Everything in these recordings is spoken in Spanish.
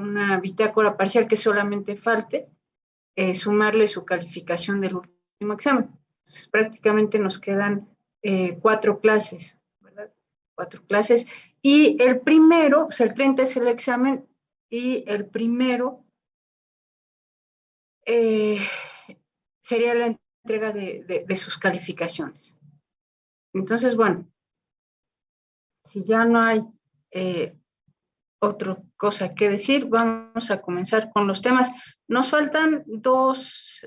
una bitácora parcial que solamente falte sumarle su calificación del último examen. Entonces, prácticamente nos quedan 4 clases, ¿verdad? 4 clases. Y el primero, o sea, el 30 es el examen, y el primero sería la entrega de sus calificaciones. Entonces, bueno, si ya no hay otra cosa que decir, vamos a comenzar con los temas. Nos faltan dos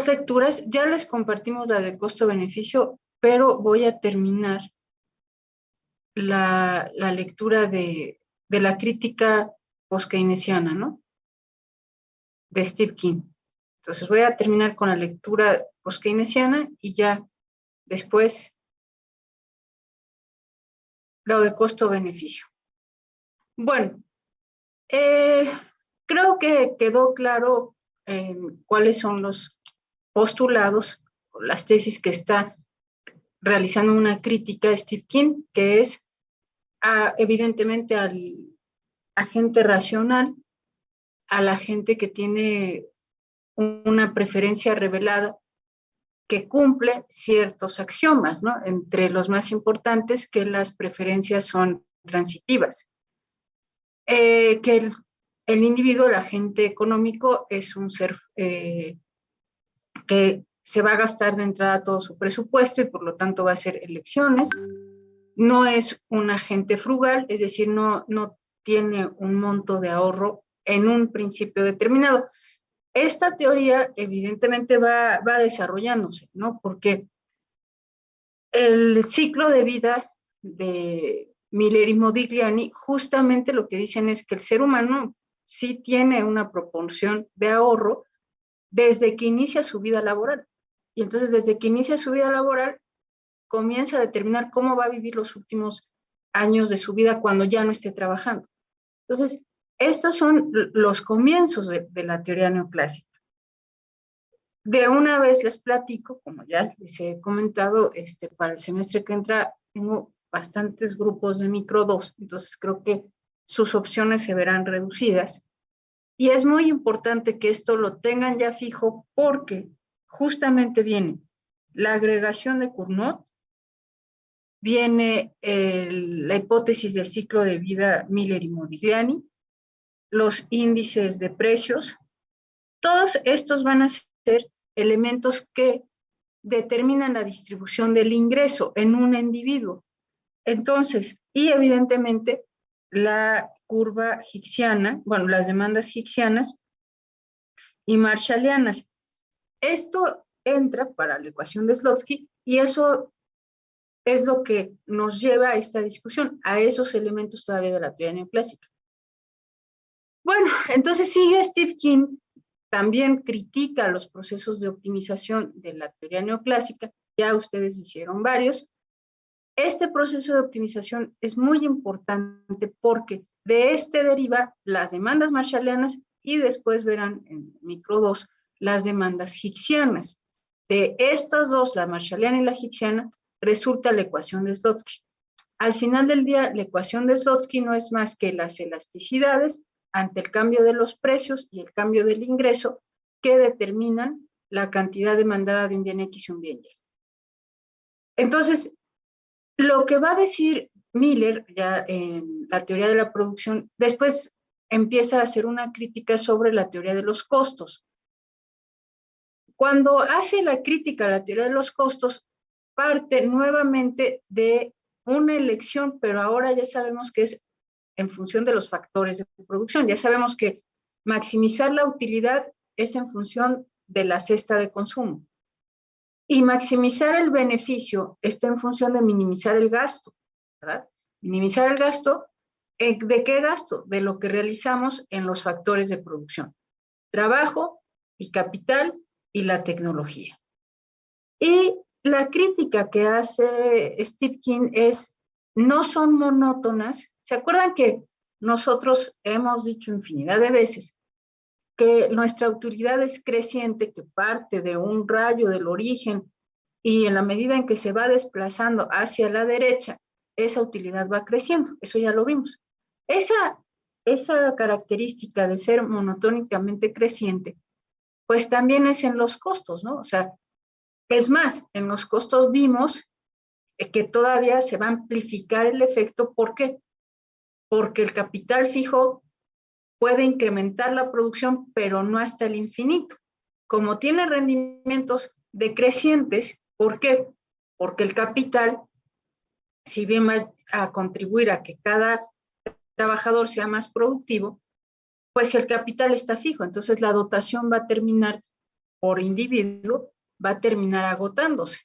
lecturas. Ya les compartimos la de costo-beneficio, pero voy a terminar la lectura de la crítica post-keynesiana, ¿no? De Steve King. Entonces voy a terminar con la lectura post-keynesiana y ya después lo de costo-beneficio. Bueno, creo que quedó claro cuáles son los postulados, las tesis que está realizando una crítica a Steve King, que es evidentemente al agente racional, a la gente que tiene una preferencia revelada, que cumple ciertos axiomas, ¿no? Entre los más importantes, que las preferencias son transitivas. Que el individuo, el agente económico, es un ser que se va a gastar de entrada todo su presupuesto y por lo tanto va a hacer elecciones. No es un agente frugal, es decir, no tiene un monto de ahorro en un principio determinado. Esta teoría evidentemente va desarrollándose, ¿no? Porque el ciclo de vida de Miller y Modigliani justamente lo que dicen es que el ser humano sí tiene una proporción de ahorro desde que inicia su vida laboral. Y entonces desde que inicia su vida laboral comienza a determinar cómo va a vivir los últimos años de su vida cuando ya no esté trabajando. Entonces, estos son los comienzos de la teoría neoclásica. De una vez les platico, como ya les he comentado, para el semestre que entra tengo bastantes grupos de micro 2, entonces creo que sus opciones se verán reducidas. Y es muy importante que esto lo tengan ya fijo porque justamente viene la agregación de Cournot, viene la hipótesis del ciclo de vida Miller y Modigliani, los índices de precios. Todos estos van a ser elementos que determinan la distribución del ingreso en un individuo. Entonces, y evidentemente la curva hicksiana, bueno, las demandas hicksianas y marshallianas. Esto entra para la ecuación de Slotsky y eso es lo que nos lleva a esta discusión, a esos elementos todavía de la teoría neoclásica. Bueno, entonces sigue Steve King, también critica los procesos de optimización de la teoría neoclásica, ya ustedes hicieron varios. Este proceso de optimización es muy importante porque de este deriva las demandas marshallianas y después verán en micro 2 las demandas hicksianas. De estas dos, la marshalliana y la hicksiana, resulta la ecuación de Slotsky. Al final del día, la ecuación de Slotsky no es más que las elasticidades ante el cambio de los precios y el cambio del ingreso que determinan la cantidad demandada de un bien X y un bien Y. Entonces, lo que va a decir Miller ya en la teoría de la producción, después empieza a hacer una crítica sobre la teoría de los costos. Cuando hace la crítica a la teoría de los costos, parte nuevamente de una elección, pero ahora ya sabemos que es en función de los factores de producción. Ya sabemos que maximizar la utilidad es en función de la cesta de consumo. Y maximizar el beneficio está en función de minimizar el gasto, ¿verdad? Minimizar el gasto, ¿de qué gasto? De lo que realizamos en los factores de producción. Trabajo y capital y la tecnología. Y la crítica que hace Steve King es, no son monótonas. ¿Se acuerdan que nosotros hemos dicho infinidad de veces que nuestra autoridad es creciente, que parte de un rayo del origen y en la medida en que se va desplazando hacia la derecha, esa utilidad va creciendo? Eso ya lo vimos. Esa característica de ser monotónicamente creciente, pues también es en los costos, ¿no? O sea, es más, en los costos vimos que todavía se va a amplificar el efecto. ¿Por qué? Porque el capital fijo puede incrementar la producción, pero no hasta el infinito. Como tiene rendimientos decrecientes, ¿por qué? Porque el capital, si bien va a contribuir a que cada trabajador sea más productivo, pues si el capital está fijo, entonces la dotación va a terminar por individuo, va a terminar agotándose.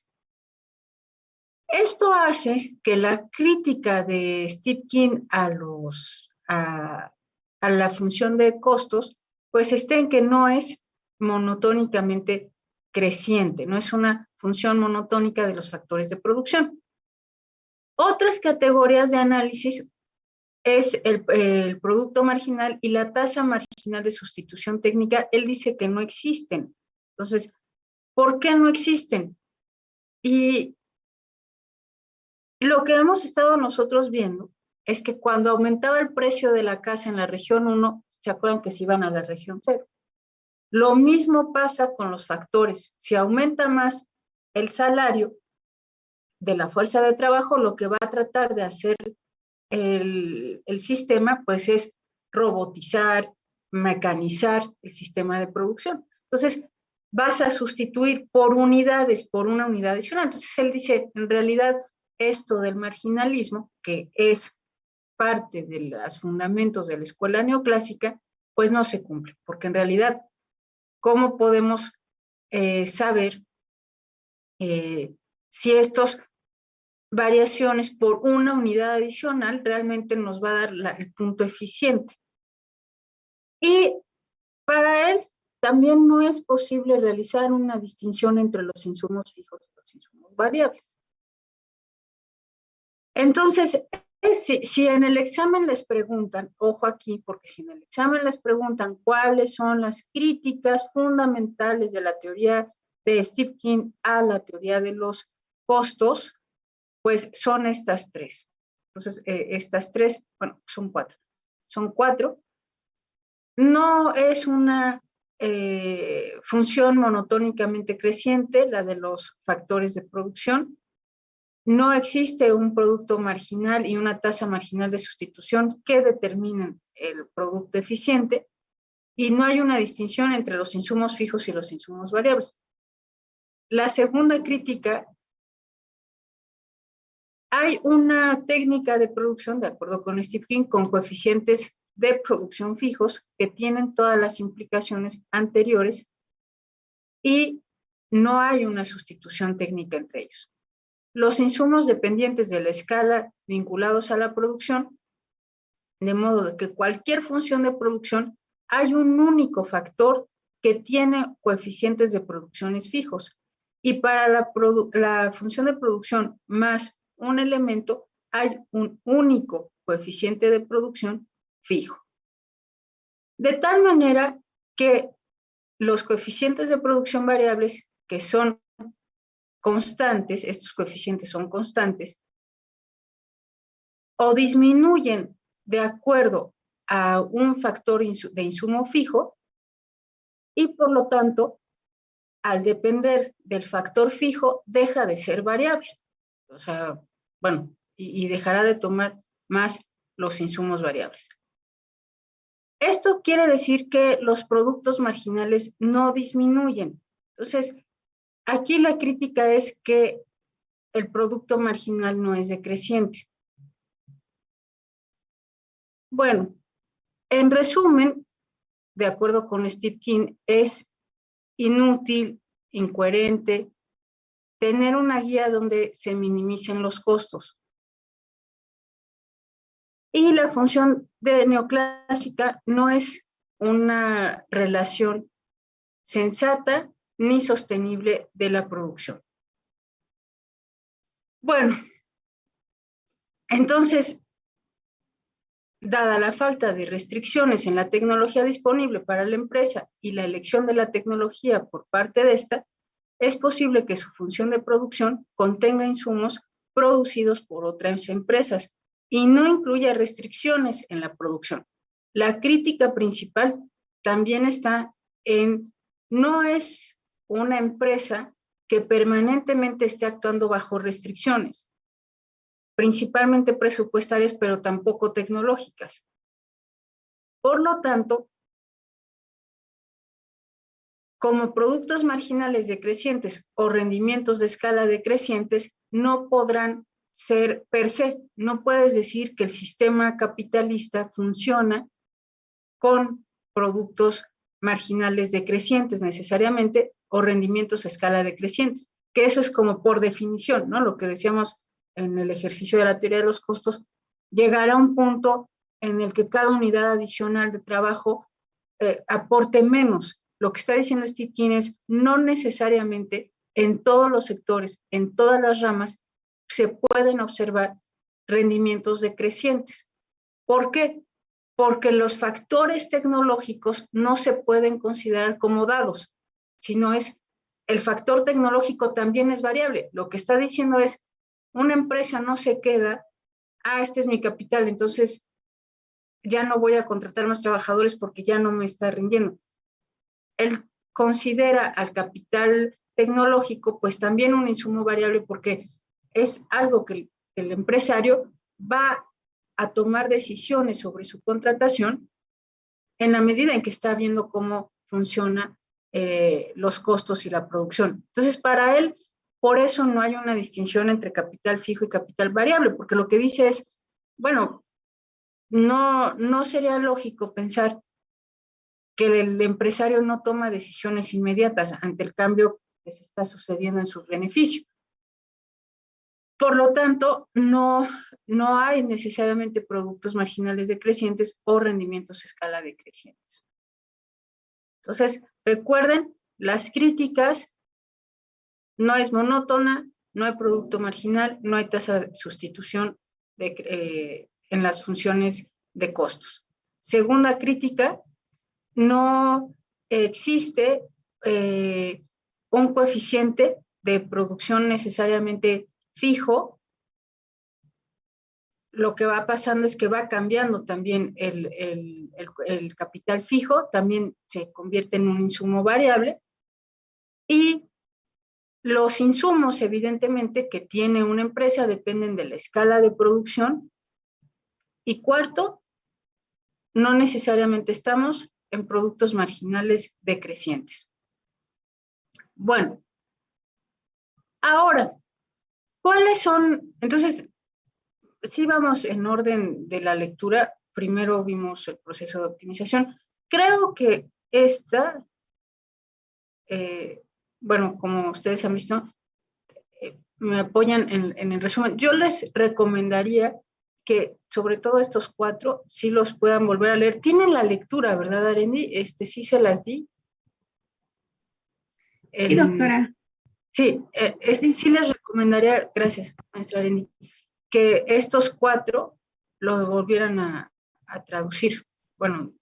Esto hace que la crítica de Stepkin a la función de costos, pues esté en que no es monotónicamente creciente, no es una función monotónica de los factores de producción. Otras categorías de análisis es el producto marginal y la tasa marginal de sustitución técnica. Él dice que no existen. Entonces, ¿por qué no existen? Y lo que hemos estado nosotros viendo es que cuando aumentaba el precio de la casa en la región 1, ¿se acuerdan que se iban a la región 0? Lo mismo pasa con los factores. Si aumenta más el salario de la fuerza de trabajo, lo que va a tratar de hacer el sistema, pues es robotizar, mecanizar el sistema de producción. Entonces, vas a sustituir por unidades, por una unidad adicional. Entonces, él dice, en realidad, esto del marginalismo, que es parte de los fundamentos de la escuela neoclásica, pues no se cumple, porque en realidad, ¿cómo podemos saber si estos variaciones por una unidad adicional realmente nos va a dar el punto eficiente? Y para él también no es posible realizar una distinción entre los insumos fijos y los insumos variables. Entonces, si en el examen les preguntan, ojo aquí, porque si en el examen les preguntan cuáles son las críticas fundamentales de la teoría de Stepkin a la teoría de los costos, pues son estas tres. Entonces, estas tres, bueno, son cuatro. Son cuatro. No es una función monotónicamente creciente, la de los factores de producción. No existe un producto marginal y una tasa marginal de sustitución que determinen el producto eficiente, y no hay una distinción entre los insumos fijos y los insumos variables. La segunda crítica: hay una técnica de producción, de acuerdo con Stepkin, con coeficientes de producción fijos que tienen todas las implicaciones anteriores y no hay una sustitución técnica entre ellos. Los insumos dependientes de la escala vinculados a la producción, de modo que cualquier función de producción hay un único factor que tiene coeficientes de producciones fijos, y para la función de producción más un elemento hay un único coeficiente de producción fijo. De tal manera que los coeficientes de producción variables, que son constantes, estos coeficientes son constantes, o disminuyen de acuerdo a un factor de insumo fijo, y por lo tanto, al depender del factor fijo, deja de ser variable. O sea, bueno, y dejará de tomar más los insumos variables. Esto quiere decir que los productos marginales no disminuyen. Entonces, aquí la crítica es que el producto marginal no es decreciente. Bueno, en resumen, de acuerdo con Stepkin, es inútil, incoherente, tener una guía donde se minimicen los costos. Y la función de neoclásica no es una relación sensata ni sostenible de la producción. Bueno, entonces, dada la falta de restricciones en la tecnología disponible para la empresa y la elección de la tecnología por parte de esta, es posible que su función de producción contenga insumos producidos por otras empresas, y no incluye restricciones en la producción. La crítica principal también está en, no es una empresa que permanentemente esté actuando bajo restricciones, principalmente presupuestarias, pero tampoco tecnológicas. Por lo tanto, como productos marginales decrecientes o rendimientos de escala decrecientes, no podrán ser per se. No puedes decir que el sistema capitalista funciona con productos marginales decrecientes necesariamente o rendimientos a escala decrecientes, que eso es como por definición, ¿no? Lo que decíamos en el ejercicio de la teoría de los costos, llegar a un punto en el que cada unidad adicional de trabajo aporte menos. Lo que está diciendo Steve King es no necesariamente en todos los sectores, en todas las ramas, se pueden observar rendimientos decrecientes. ¿Por qué? Porque los factores tecnológicos no se pueden considerar como dados, sino es el factor tecnológico también es variable. Lo que está diciendo es, una empresa no se queda, este es mi capital, entonces ya no voy a contratar más trabajadores porque ya no me está rindiendo. Él considera al capital tecnológico pues también un insumo variable porque es algo que el empresario va a tomar decisiones sobre su contratación en la medida en que está viendo cómo funciona los costos y la producción. Entonces, para él, por eso no hay una distinción entre capital fijo y capital variable, porque lo que dice es, bueno, no sería lógico pensar que el empresario no toma decisiones inmediatas ante el cambio que se está sucediendo en su beneficio. Por lo tanto, no hay necesariamente productos marginales decrecientes o rendimientos a escala decrecientes. Entonces, recuerden, las críticas no es monótona, no hay producto marginal, no hay tasa de sustitución en las funciones de costos. Segunda crítica, no existe un coeficiente de producción necesariamente fijo. Lo que va pasando es que va cambiando también el capital fijo, también se convierte en un insumo variable, y los insumos, evidentemente, que tiene una empresa dependen de la escala de producción. Y cuarto, no necesariamente estamos en productos marginales decrecientes. Bueno, ahora, ¿cuáles son? Entonces, si vamos en orden de la lectura, primero vimos el proceso de optimización. Creo que esta, bueno, como ustedes han visto, me apoyan en el resumen. Yo les recomendaría que, sobre todo estos cuatro, sí los puedan volver a leer. Tienen la lectura, ¿verdad, Arendi? Sí se las di. Sí, doctora. Sí, sí les recomendaría, gracias, maestra Arendi, que estos cuatro los volvieran a traducir. Bueno,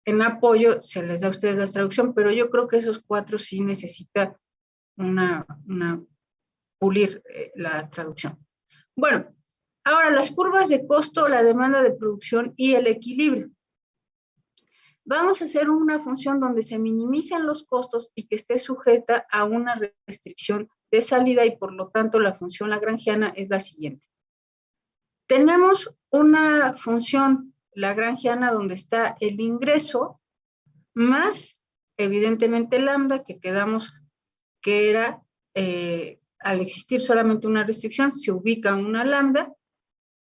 en apoyo se les da a ustedes la traducción, pero yo creo que esos cuatro sí necesita pulir la traducción. Bueno, ahora las curvas de costo, la demanda de producción y el equilibrio. Vamos a hacer una función donde se minimicen los costos y que esté sujeta a una restricción de salida, y por lo tanto la función lagrangiana es la siguiente. Tenemos una función lagrangiana donde está el ingreso más, evidentemente, lambda, que quedamos que era, al existir solamente una restricción, se ubica una lambda,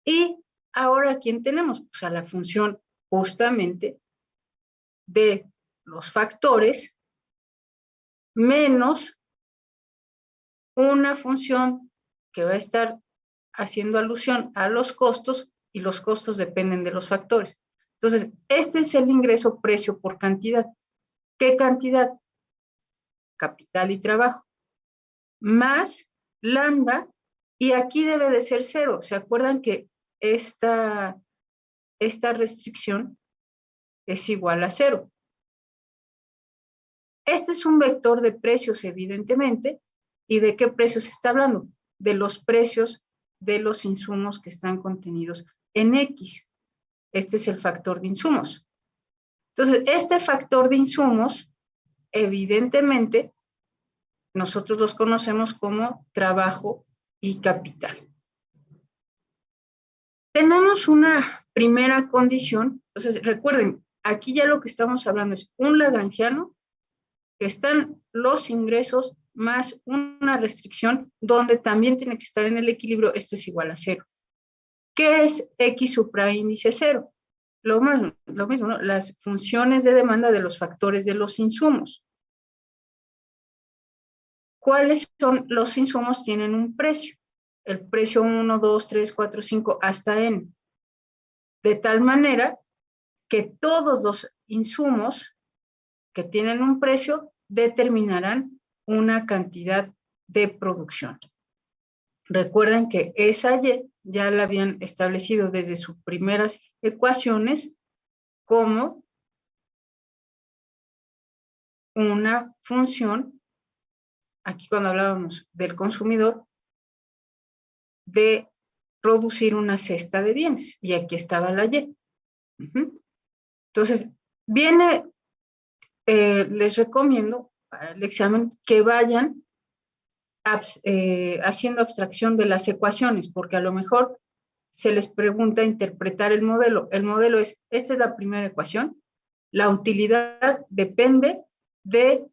y ahora, ¿quién tenemos? Pues a la función justamente de los factores menos una función que va a estar haciendo alusión a los costos, y los costos dependen de los factores. Entonces, este es el ingreso precio por cantidad. ¿Qué cantidad? Capital y trabajo. Más lambda, y aquí debe de ser cero. ¿Se acuerdan que esta restricción es igual a cero? Este es un vector de precios, evidentemente. ¿Y de qué precios se está hablando? De los precios de los insumos que están contenidos en X. Este es el factor de insumos. Entonces, este factor de insumos, evidentemente, nosotros los conocemos como trabajo y capital. Tenemos una primera condición. Entonces, recuerden, aquí ya lo que estamos hablando es un lagrangiano, que están los ingresos más una restricción, donde también tiene que estar en el equilibrio, esto es igual a 0. ¿Qué es X supraíndice 0? Lo mismo, ¿no? Las funciones de demanda de los factores de los insumos. ¿Cuáles son los insumos? Tienen un precio. El precio 1, 2, 3, 4, 5, hasta n. De tal manera que todos los insumos que tienen un precio determinarán una cantidad de producción. Recuerden que esa Y ya la habían establecido desde sus primeras ecuaciones como una función, aquí cuando hablábamos del consumidor, de producir una cesta de bienes, y aquí estaba la Y. Entonces, les recomiendo para el examen que vayan haciendo abstracción de las ecuaciones, porque a lo mejor se les pregunta interpretar el modelo. El modelo es, esta es la primera ecuación, la utilidad depende de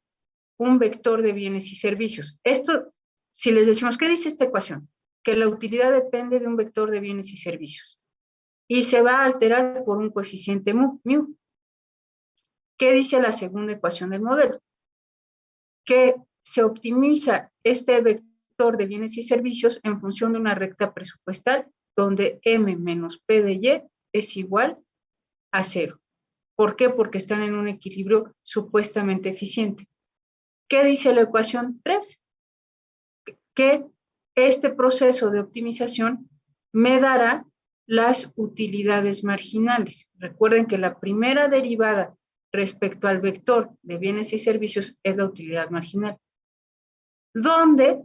un vector de bienes y servicios. Esto, si les decimos, ¿qué dice esta ecuación? Que la utilidad depende de un vector de bienes y servicios. Y se va a alterar por un coeficiente mu. ¿Qué dice la segunda ecuación del modelo? Que se optimiza este vector de bienes y servicios en función de una recta presupuestal donde M menos P de Y es igual a 0. ¿Por qué? Porque están en un equilibrio supuestamente eficiente. ¿Qué dice la ecuación 3? Que este proceso de optimización me dará las utilidades marginales. Recuerden que la primera derivada respecto al vector de bienes y servicios es la utilidad marginal, donde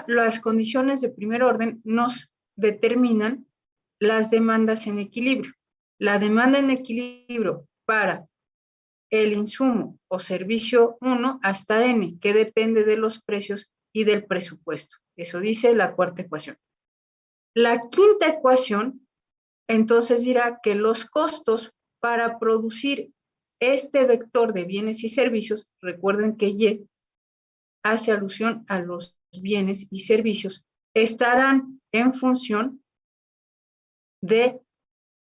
las condiciones de primer orden nos determinan las demandas en equilibrio. La demanda en equilibrio para el insumo o servicio 1 hasta n, que depende de los precios y del presupuesto. Eso dice la cuarta ecuación. La quinta ecuación, entonces, dirá que los costos para producir este vector de bienes y servicios, recuerden que Y hace alusión a los bienes y servicios, estarán en función de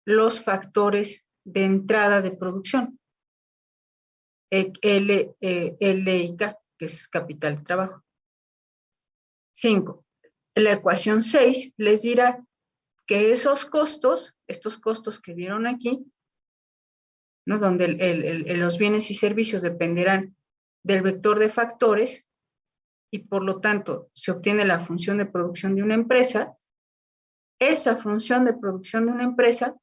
los factores de entrada de producción. L y K, que es capital de trabajo. 5. La ecuación 6 les dirá que esos costos, estos costos que vieron aquí, ¿no? Donde los bienes y servicios dependerán del vector de factores y por lo tanto se obtiene la función de producción de una empresa, esa función de producción de una empresa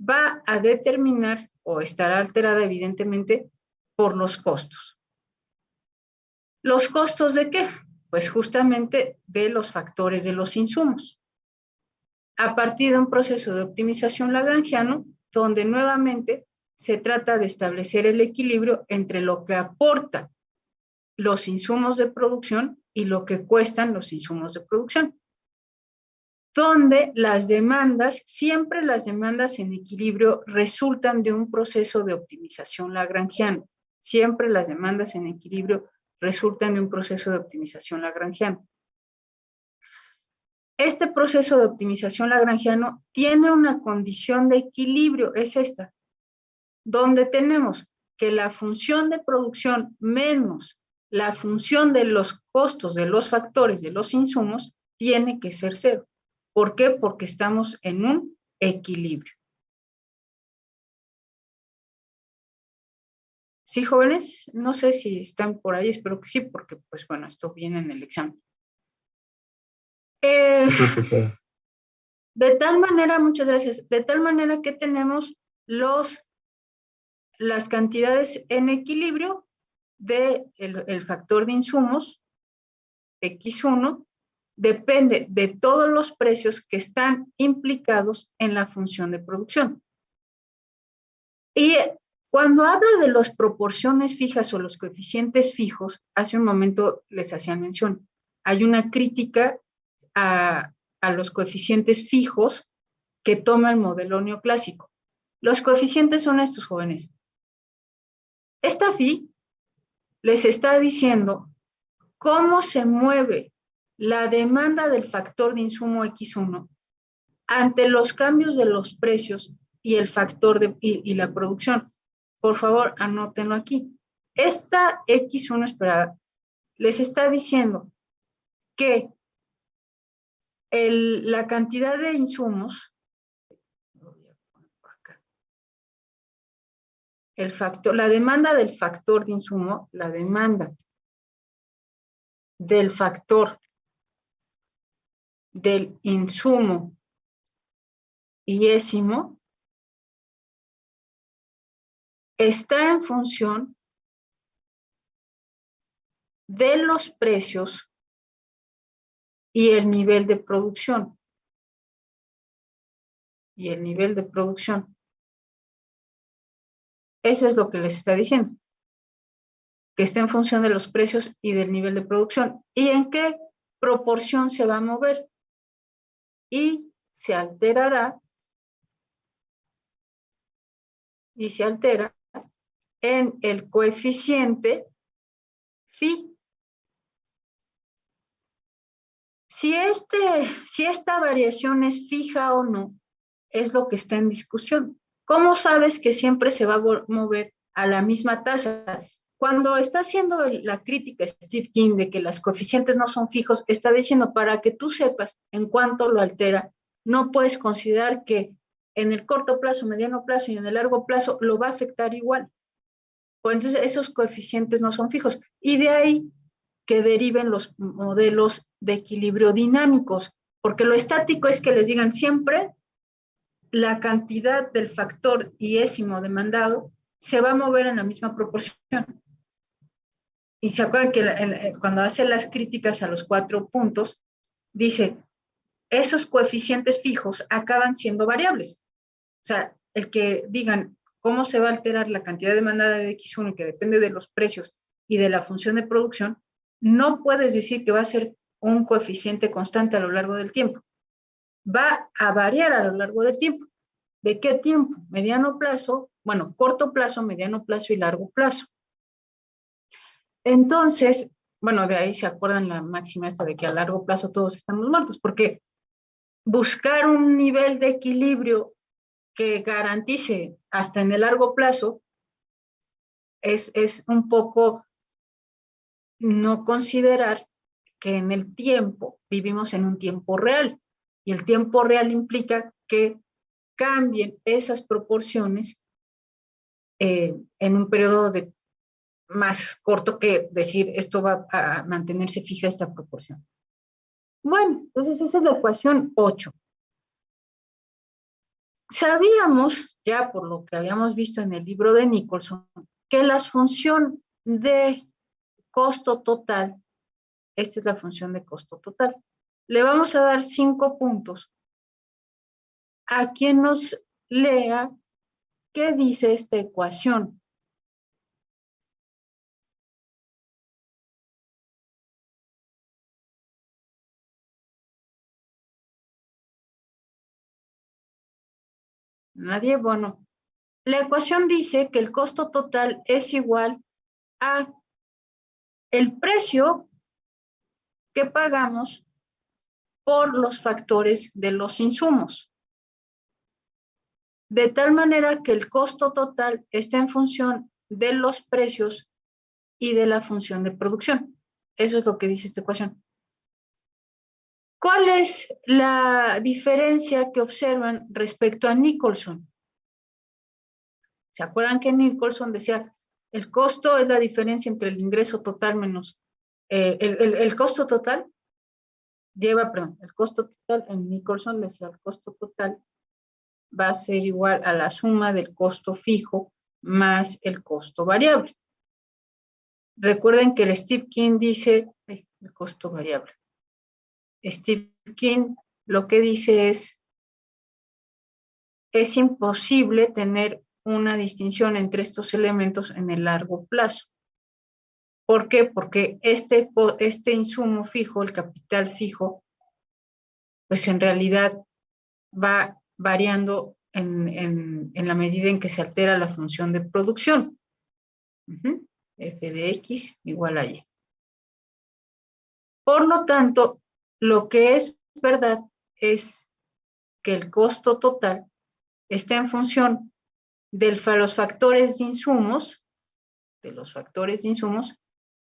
va a determinar o estará alterada evidentemente por los costos. ¿Los costos de qué? Pues justamente de los factores de los insumos. A partir de un proceso de optimización lagrangiano, donde nuevamente se trata de establecer el equilibrio entre lo que aporta los insumos de producción y lo que cuestan los insumos de producción. Donde las demandas, siempre las demandas en equilibrio resultan de un proceso de optimización lagrangiano. Siempre las demandas en equilibrio resultan de un proceso de optimización lagrangiano. Este proceso de optimización lagrangiano tiene una condición de equilibrio, es esta, donde tenemos que la función de producción menos la función de los costos de los factores de los insumos tiene que ser 0. ¿Por qué? Porque estamos en un equilibrio. ¿Sí, jóvenes? No sé si están por ahí, espero que sí, porque, pues bueno, esto viene en el examen. Profesor. De tal manera, muchas gracias, de tal manera que tenemos las cantidades en equilibrio del factor de insumos, X1, depende de todos los precios que están implicados en la función de producción. Y cuando habla de las proporciones fijas o los coeficientes fijos, hace un momento les hacían mención, hay una crítica a los coeficientes fijos que toma el modelo neoclásico. Los coeficientes son estos, jóvenes. Esta phi les está diciendo cómo se mueve la demanda del factor de insumo X1 ante los cambios de los precios y el factor y la producción. Por favor, anótenlo aquí. Esta X1 esperada les está diciendo que la cantidad de insumos, la demanda del factor de insumo, la demanda del factor del insumo iésimo está en función de los precios y el nivel de producción. Y el nivel de producción. Eso es lo que les está diciendo. Que está en función de los precios y del nivel de producción. ¿Y en qué proporción se va a mover? Y se alterará y se altera en el coeficiente phi. Si esta variación es fija o no, es lo que está en discusión. ¿Cómo sabes que siempre se va a mover a la misma tasa? Cuando está haciendo la crítica Steve King de que los coeficientes no son fijos, está diciendo para que tú sepas en cuánto lo altera, no puedes considerar que en el corto plazo, mediano plazo y en el largo plazo lo va a afectar igual. Pues entonces esos coeficientes no son fijos. Y de ahí que deriven los modelos de equilibrio dinámicos, porque lo estático es que les digan siempre la cantidad del factor iésimo demandado se va a mover en la misma proporción. Y se acuerdan que cuando hace las críticas a los 4 puntos, dice, esos coeficientes fijos acaban siendo variables. O sea, el que digan cómo se va a alterar la cantidad demandada de X1, que depende de los precios y de la función de producción, no puedes decir que va a ser un coeficiente constante a lo largo del tiempo. Va a variar a lo largo del tiempo. ¿De qué tiempo? Mediano plazo, bueno, corto plazo, mediano plazo y largo plazo. Entonces, bueno, de ahí se acuerdan la máxima esta de que a largo plazo todos estamos muertos, porque buscar un nivel de equilibrio que garantice hasta en el largo plazo es un poco no considerar que en el tiempo vivimos en un tiempo real, y el tiempo real implica que cambien esas proporciones en un periodo más corto que decir esto va a mantenerse fija esta proporción. Bueno, entonces esa es la ecuación 8. Sabíamos, ya por lo que habíamos visto en el libro de Nicholson, que la función de costo total, esta es la función de costo total, le vamos a dar 5 puntos a quien nos lea qué dice esta ecuación. Nadie, bueno. La ecuación dice que el costo total es igual a el precio que pagamos por los factores de los insumos. De tal manera que el costo total está en función de los precios y de la función de producción. Eso es lo que dice esta ecuación. ¿Cuál es la diferencia que observan respecto a Nicholson? ¿Se acuerdan que Nicholson decía el costo es la diferencia entre el ingreso total menos el costo total? El costo total en Nicholson decía el costo total va a ser igual a la suma del costo fijo más el costo variable. Recuerden que el Steve King dice el costo variable. Steve King lo que dice es imposible tener una distinción entre estos elementos en el largo plazo. ¿Por qué? Porque este insumo fijo, el capital fijo, pues en realidad va variando en la medida en que se altera la función de producción. F de X igual a Y. Por lo tanto, lo que es verdad es que el costo total está en función de los factores de insumos,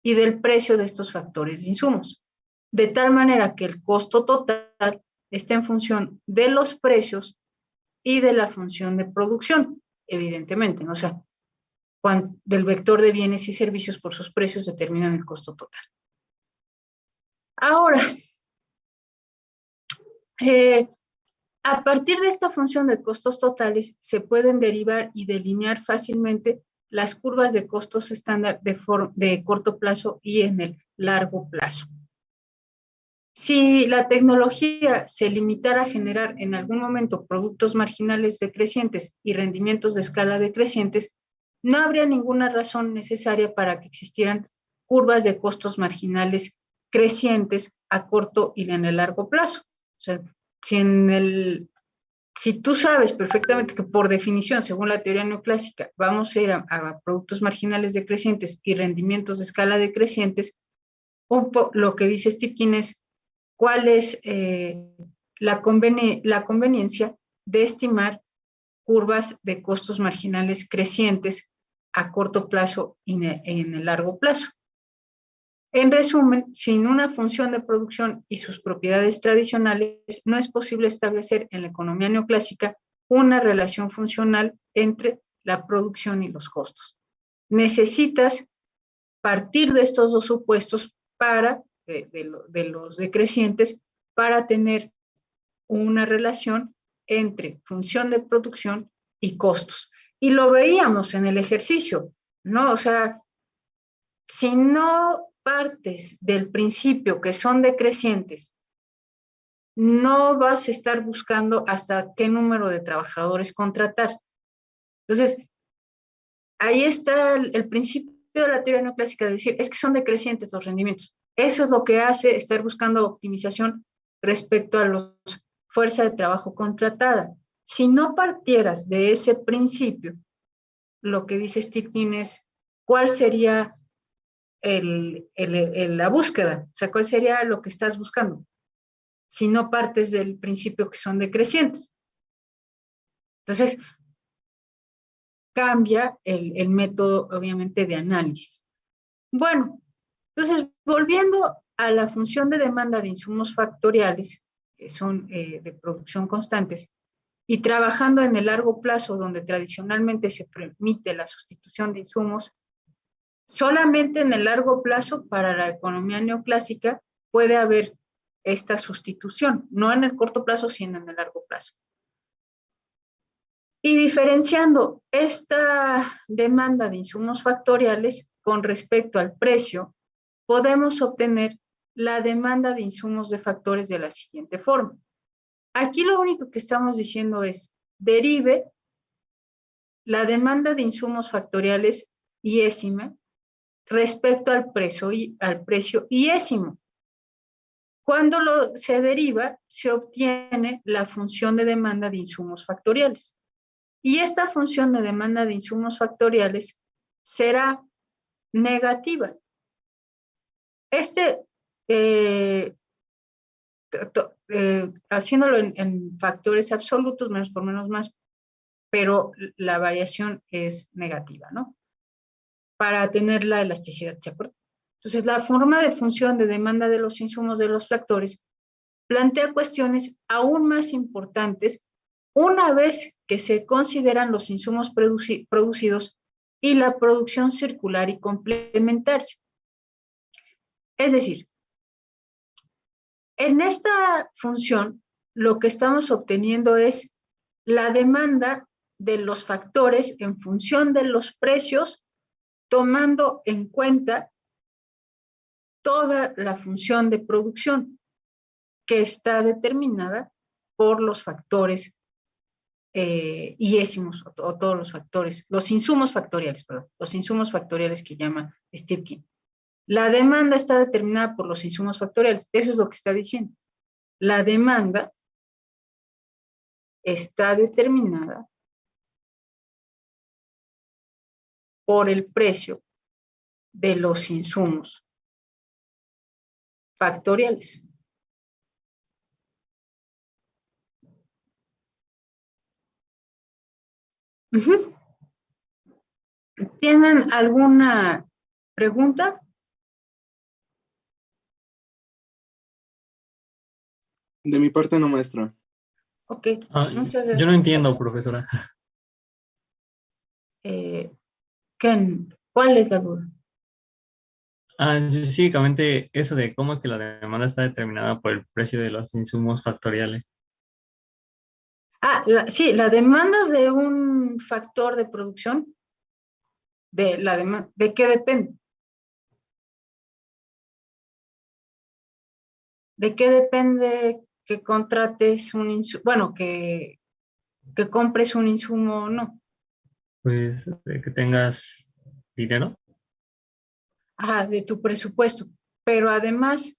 y del precio de estos factores de insumos. De tal manera que el costo total está en función de los precios y de la función de producción, evidentemente, ¿no? O sea, del vector de bienes y servicios por sus precios determinan el costo total. Ahora, a partir de esta función de costos totales, se pueden derivar y delinear fácilmente las curvas de costos estándar de corto plazo y en el largo plazo. Si la tecnología se limitara a generar en algún momento productos marginales decrecientes y rendimientos de escala decrecientes, no habría ninguna razón necesaria para que existieran curvas de costos marginales crecientes a corto y en el largo plazo. O sea, si tú sabes perfectamente que por definición, según la teoría neoclásica, vamos a ir a productos marginales decrecientes y rendimientos de escala decrecientes, lo que dice Steve King es cuál es la conveniencia de estimar curvas de costos marginales crecientes a corto plazo y en el largo plazo. En resumen, sin una función de producción y sus propiedades tradicionales, no es posible establecer en la economía neoclásica una relación funcional entre la producción y los costos. Necesitas partir de estos dos supuestos de los decrecientes para tener una relación entre función de producción y costos. Y lo veíamos en el ejercicio, ¿no? O sea, si no partes del principio que son decrecientes, no vas a estar buscando hasta qué número de trabajadores contratar. Entonces, ahí está el principio de la teoría neoclásica de decir, es que son decrecientes los rendimientos. Eso es lo que hace estar buscando optimización respecto a la fuerza de trabajo contratada. Si no partieras de ese principio, lo que dice Steve King es, ¿cuál sería la búsqueda? O sea, ¿cuál sería lo que estás buscando? Si no partes del principio que son decrecientes. Entonces, cambia el método, obviamente, de análisis. Bueno, entonces, volviendo a la función de demanda de insumos factoriales, que son de producción constantes, y trabajando en el largo plazo, donde tradicionalmente se permite la sustitución de insumos, solamente en el largo plazo para la economía neoclásica puede haber esta sustitución, no en el corto plazo, sino en el largo plazo. Y diferenciando esta demanda de insumos factoriales con respecto al precio, podemos obtener la demanda de insumos de factores de la siguiente forma. Aquí lo único que estamos diciendo es, derive la demanda de insumos factoriales iésima respecto al precio iésimo. Cuando se deriva, se obtiene la función de demanda de insumos factoriales. Y esta función de demanda de insumos factoriales será negativa. Haciéndolo en factores absolutos, menos por menos más, pero la variación es negativa, ¿no? Para tener la elasticidad, ¿de acuerdo? Entonces, la forma de función de demanda de los insumos de los factores plantea cuestiones aún más importantes una vez que se consideran los insumos producidos y la producción circular y complementaria. Es decir, en esta función, lo que estamos obteniendo es la demanda de los factores en función de los precios, tomando en cuenta toda la función de producción. que está determinada por los factores iésimos, o todos los factores, los insumos factoriales, perdón, los insumos factoriales que llama Stirkin. La demanda está determinada por los insumos factoriales, eso es lo que está diciendo. La demanda está determinada por el precio de los insumos factoriales. Uh-huh. ¿Tienen alguna pregunta? De mi parte no, maestra. Ok, Yo muchas gracias. no entiendo, profesora. Ken, ¿cuál es la duda? Específicamente eso de cómo es que la demanda está determinada por el precio de los insumos factoriales. Sí, la demanda de un factor de producción, ¿de qué depende? ¿De qué depende que contrates un insumo, bueno, que compres un insumo o no? Pues de que tengas dinero. De tu presupuesto. Pero además,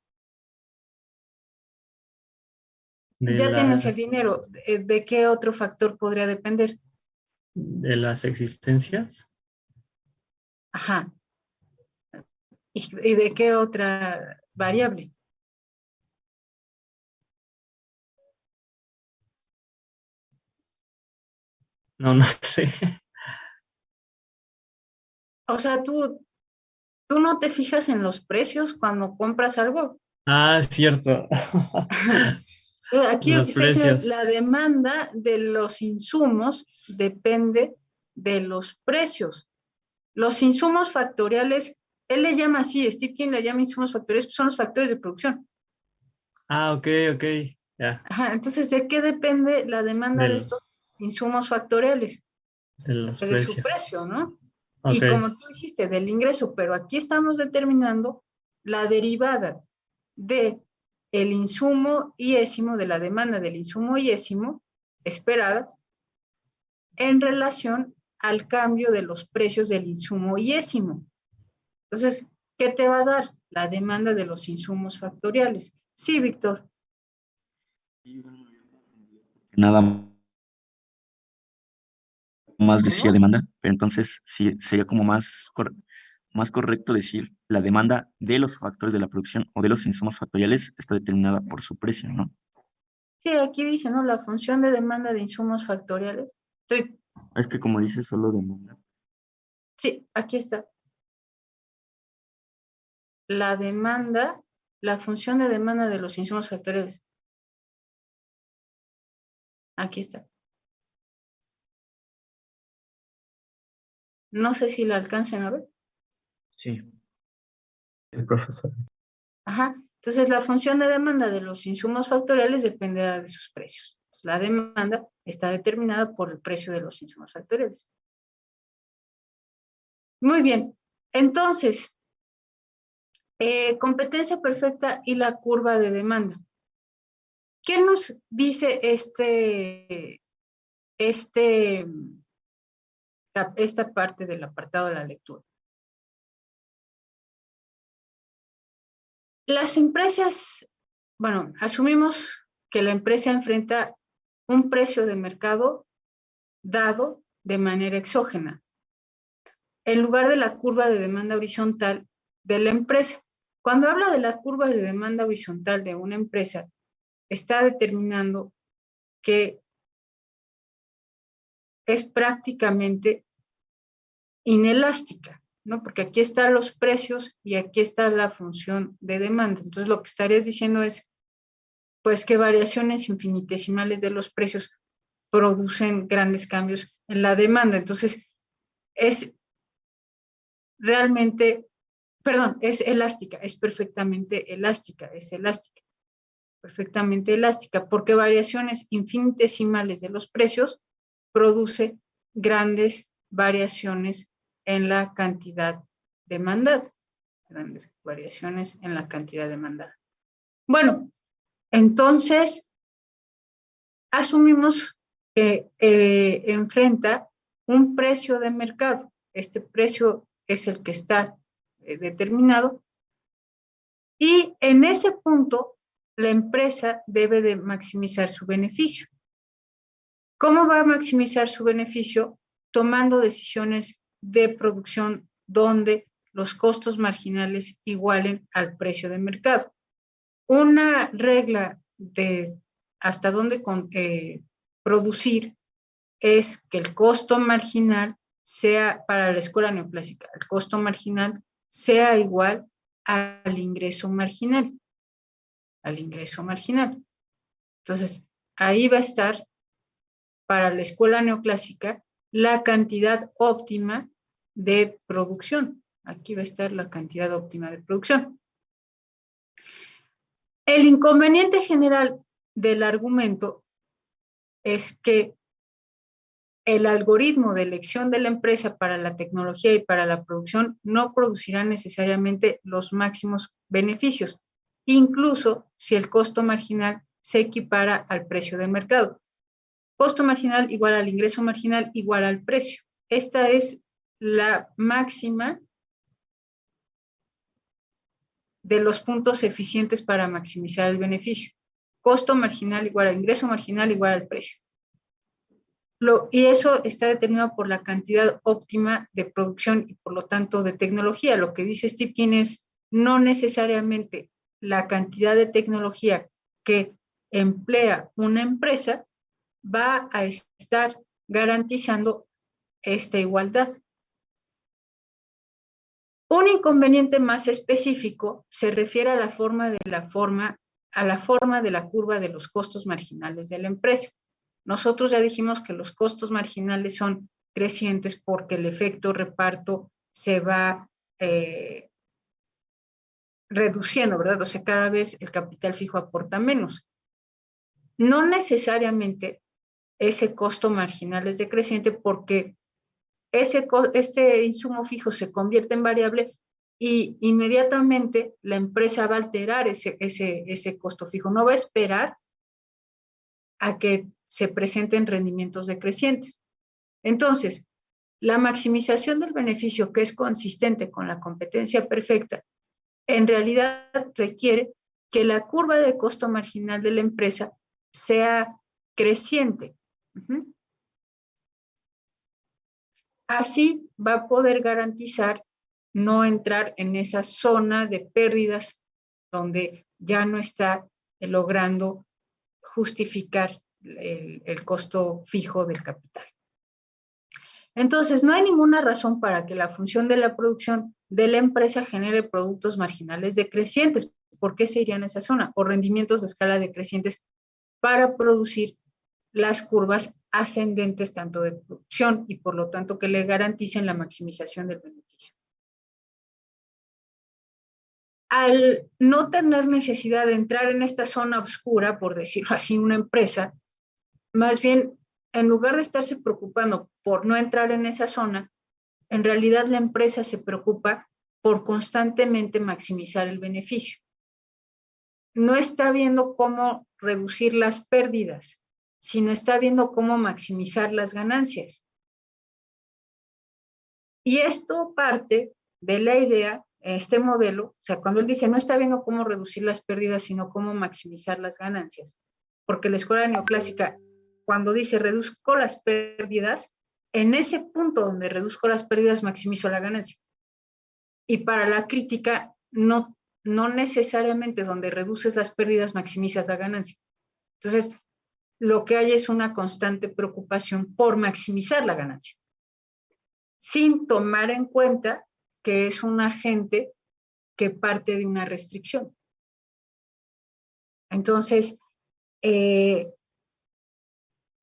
De ya tienes el las, dinero. ¿De qué otro factor podría depender? de las existencias. Ajá. ¿Y de qué otra variable? No, no sé. O sea, tú no te fijas en los precios cuando compras algo. Cierto. Aquí lo que Los está diciendo es precios. la demanda de los insumos depende de los precios. Los insumos factoriales, él le llama así, Steve King le llama insumos factoriales, pues son los factores de producción. Ok, ok. Ya. Ajá, entonces, ¿de qué depende la demanda de Del, estos insumos factoriales? de los Pues de su precios. precio, ¿no? Ok. Y como tú dijiste, del ingreso, pero aquí estamos determinando la derivada de el insumo iésimo, de la demanda del insumo iésimo esperada en relación al cambio de los precios del insumo iésimo. Entonces, ¿qué te va a dar? La demanda de los insumos factoriales. Sí, Víctor. Nada más decía ¿Cómo? demanda, pero entonces sí sería como más correcto decir la demanda de los factores de la producción o de los insumos factoriales está determinada por su precio, ¿no? Sí, aquí dice, ¿no? La función de demanda de insumos factoriales. Es que como dice solo demanda. Sí, aquí está. La demanda, la función de demanda de los insumos factoriales. Aquí está. No sé si la alcancen a ver. Sí. El profesor. Ajá. Entonces, la función de demanda de los insumos factoriales dependerá de sus precios. Entonces, la demanda está determinada por el precio de los insumos factoriales. Muy bien. Entonces, competencia perfecta y la curva de demanda. ¿Qué nos dice esta parte del apartado de la lectura? Las empresas, bueno, asumimos que la empresa enfrenta un precio de mercado dado de manera exógena, en lugar de la curva de demanda horizontal de la empresa. Cuando habla de la curva de demanda horizontal de una empresa, está determinando que es prácticamente inelástica, ¿no? Porque aquí están los precios y aquí está la función de demanda. Entonces, lo que estarías diciendo es, pues, que variaciones infinitesimales de los precios producen grandes cambios en la demanda. Entonces, es realmente, perdón, es elástica, es perfectamente elástica, es elástica, perfectamente elástica, porque variaciones infinitesimales de los precios produce grandes variaciones en la cantidad demandada, grandes variaciones en la cantidad demandada. Bueno, Entonces, asumimos que enfrenta un precio de mercado. Este precio es el que está determinado. Y en ese punto, la empresa debe de maximizar su beneficio. ¿Cómo va a maximizar su beneficio? Tomando decisiones de producción donde los costos marginales igualen al precio de mercado. Una regla de hasta dónde producir es que el costo marginal sea, para la escuela neoclásica, el costo marginal sea igual al ingreso marginal. Entonces, ahí va a estar, para la escuela neoclásica, la cantidad óptima de producción. Aquí va a estar la cantidad óptima de producción. El inconveniente general del argumento es que el algoritmo de elección de la empresa para la tecnología y para la producción no producirá necesariamente los máximos beneficios, incluso si el costo marginal se equipara al precio de mercado. Costo marginal igual al ingreso marginal igual al precio. Esta es la máxima de los puntos eficientes para maximizar el beneficio. Costo marginal igual al ingreso marginal igual al precio. Y eso está determinado por la cantidad óptima de producción y por lo tanto de tecnología. Lo que dice Stepkin es no necesariamente la cantidad de tecnología que emplea una empresa va a estar garantizando esta igualdad. Un inconveniente más específico se refiere a la forma de la curva de los costos marginales de la empresa. Nosotros ya dijimos que los costos marginales son crecientes porque el efecto reparto se va reduciendo, ¿verdad? O sea, cada vez el capital fijo aporta menos. No necesariamente ese costo marginal es decreciente porque este insumo fijo se convierte en variable y inmediatamente la empresa va a alterar ese costo fijo. No va a esperar a que se presenten rendimientos decrecientes. Entonces, la maximización del beneficio que es consistente con la competencia perfecta, en realidad requiere que la curva de costo marginal de la empresa sea creciente. Así va a poder garantizar no entrar en esa zona de pérdidas donde ya no está logrando justificar el costo fijo del capital. Entonces, no hay ninguna razón para que la función de la producción de la empresa genere productos marginales decrecientes. ¿Por qué se iría en esa zona? O rendimientos de escala decrecientes para producir las curvas ascendentes tanto de producción y por lo tanto que le garanticen la maximización del beneficio. Al no tener necesidad de entrar en esta zona oscura, por decirlo así, una empresa, más bien, en lugar de estarse preocupando por no entrar en esa zona, en realidad la empresa se preocupa por constantemente maximizar el beneficio. No está viendo cómo reducir las pérdidas, sino está viendo cómo maximizar las ganancias. Y esto parte de la idea, este modelo, o sea, cuando él dice no está viendo cómo reducir las pérdidas, sino cómo maximizar las ganancias. Porque la escuela neoclásica, cuando dice reduzco las pérdidas, en ese punto donde reduzco las pérdidas, maximizo la ganancia. Y para la crítica, no necesariamente donde reduces las pérdidas, maximizas la ganancia. Entonces, lo que hay es una constante preocupación por maximizar la ganancia, sin tomar en cuenta que es un agente que parte de una restricción. Entonces, esa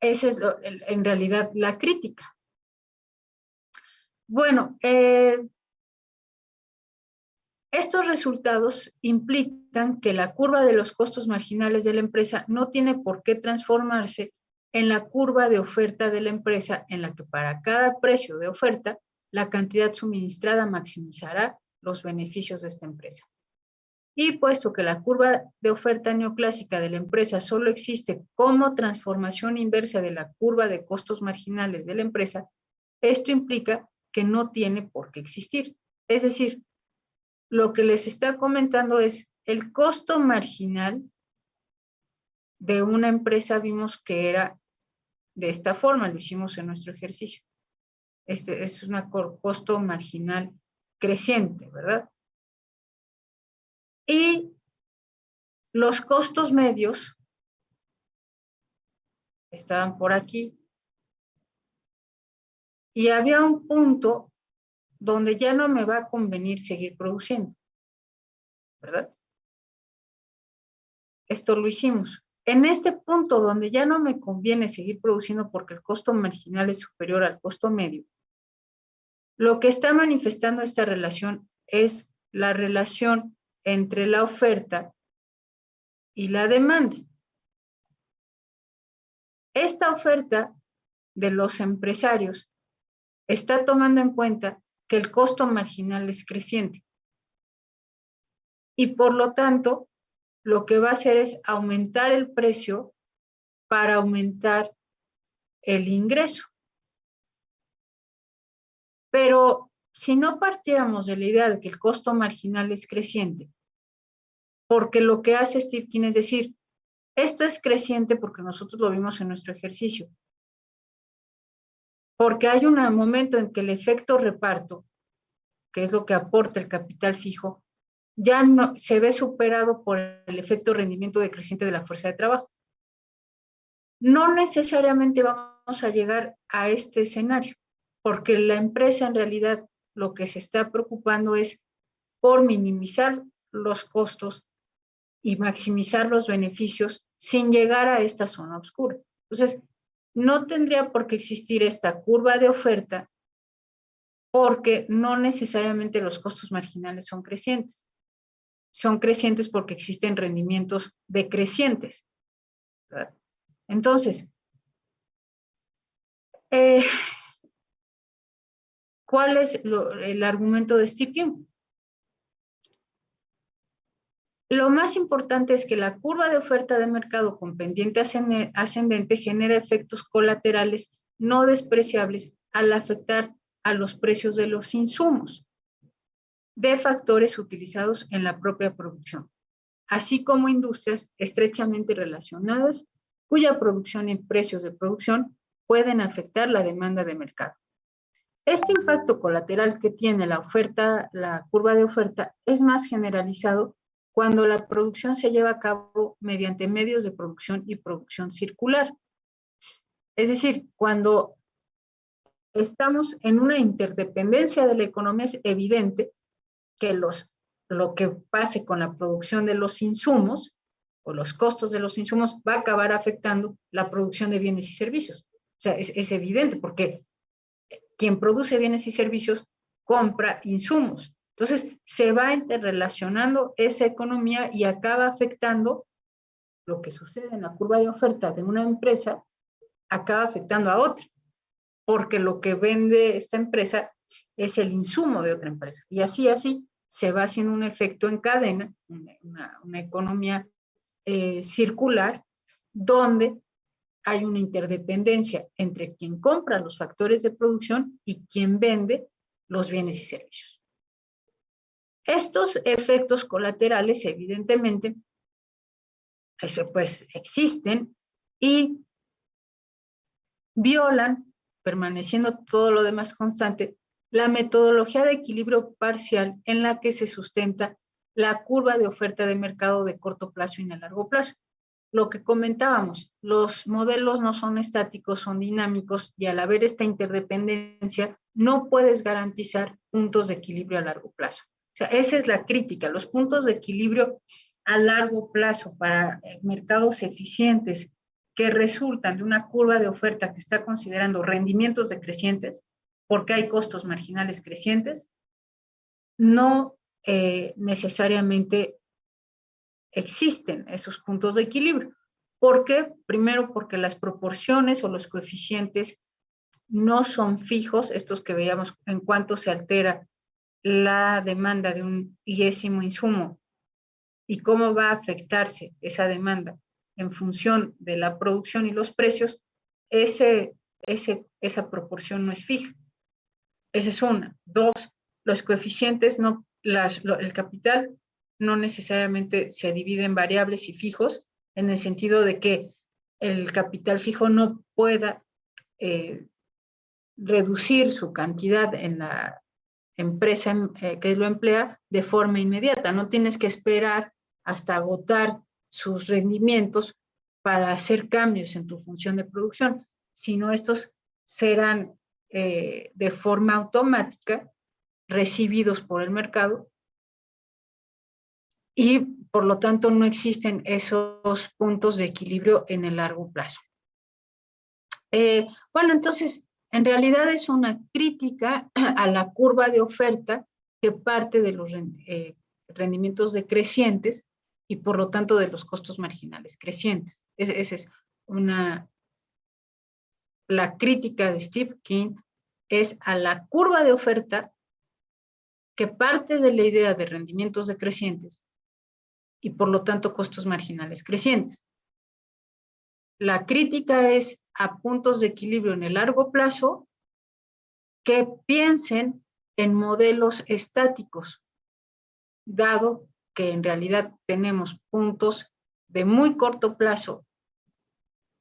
es en realidad la crítica. Bueno, estos resultados implican que la curva de los costos marginales de la empresa no tiene por qué transformarse en la curva de oferta de la empresa, en la que para cada precio de oferta, la cantidad suministrada maximizará los beneficios de esta empresa. Y puesto que la curva de oferta neoclásica de la empresa solo existe como transformación inversa de la curva de costos marginales de la empresa, esto implica que no tiene por qué existir. Es decir, lo que les está comentando es el costo marginal de una empresa, vimos que era de esta forma, lo hicimos en nuestro ejercicio. Este es un costo marginal creciente, ¿verdad? Y los costos medios estaban por aquí. Y había un punto donde ya no me va a convenir seguir produciendo, ¿verdad? Esto lo hicimos. En este punto donde ya no me conviene seguir produciendo porque el costo marginal es superior al costo medio, lo que está manifestando esta relación es la relación entre la oferta y la demanda. Esta oferta de los empresarios está tomando en cuenta que el costo marginal es creciente. Y por lo tanto, lo que va a hacer es aumentar el precio para aumentar el ingreso. Pero si no partiéramos de la idea de que el costo marginal es creciente, porque lo que hace Steve King es decir, esto es creciente porque nosotros lo vimos en nuestro ejercicio, porque hay un momento en que el efecto reparto, que es lo que aporta el capital fijo, ya no se ve superado por el efecto rendimiento decreciente de la fuerza de trabajo. No necesariamente vamos a llegar a este escenario, porque la empresa en realidad lo que se está preocupando es por minimizar los costos y maximizar los beneficios sin llegar a esta zona oscura. Entonces, no tendría por qué existir esta curva de oferta porque no necesariamente los costos marginales son crecientes. Son crecientes porque existen rendimientos decrecientes, ¿verdad? Entonces, ¿cuál es el argumento de Steve King? Lo más importante es que la curva de oferta de mercado con pendiente ascendente genera efectos colaterales no despreciables al afectar a los precios de los insumos de factores utilizados en la propia producción, así como industrias estrechamente relacionadas cuya producción y precios de producción pueden afectar la demanda de mercado. Este impacto colateral que tiene la curva de oferta es más generalizado cuando la producción se lleva a cabo mediante medios de producción y producción circular. Es decir, cuando estamos en una interdependencia de la economía, es evidente que lo que pase con la producción de los insumos o los costos de los insumos va a acabar afectando la producción de bienes y servicios. O sea, es evidente porque quien produce bienes y servicios compra insumos. Entonces, se va interrelacionando esa economía y acaba afectando lo que sucede en la curva de oferta de una empresa, acaba afectando a otra, porque lo que vende esta empresa es el insumo de otra empresa. Y así se va haciendo un efecto en cadena, una economía circular, donde hay una interdependencia entre quien compra los factores de producción y quien vende los bienes y servicios. Estos efectos colaterales, evidentemente, pues existen y violan, permaneciendo todo lo demás constante, la metodología de equilibrio parcial en la que se sustenta la curva de oferta de mercado de corto plazo y de largo plazo. Lo que comentábamos, los modelos no son estáticos, son dinámicos y al haber esta interdependencia no puedes garantizar puntos de equilibrio a largo plazo. O sea, esa es la crítica, los puntos de equilibrio a largo plazo para mercados eficientes que resultan de una curva de oferta que está considerando rendimientos decrecientes, porque hay costos marginales crecientes, no necesariamente existen esos puntos de equilibrio. ¿Por qué? Primero, porque las proporciones o los coeficientes no son fijos, estos que veíamos en cuanto se altera la demanda de un 10º insumo, y cómo va a afectarse esa demanda en función de la producción y los precios, esa proporción no es fija. Esa es una. Dos, los coeficientes, el capital no necesariamente se divide en variables y fijos, en el sentido de que el capital fijo no pueda reducir su cantidad en la empresa que lo emplea de forma inmediata. No tienes que esperar hasta agotar sus rendimientos para hacer cambios en tu función de producción, sino estos serán de forma automática recibidos por el mercado y por lo tanto no existen esos puntos de equilibrio en el largo plazo. Bueno, entonces, en realidad es una crítica a la curva de oferta que parte de los rendimientos decrecientes y por lo tanto de los costos marginales crecientes. Esa es la crítica de Steve King, es a la curva de oferta que parte de la idea de rendimientos decrecientes y por lo tanto costos marginales crecientes. La crítica es a puntos de equilibrio en el largo plazo que piensen en modelos estáticos, dado que en realidad tenemos puntos de muy corto plazo,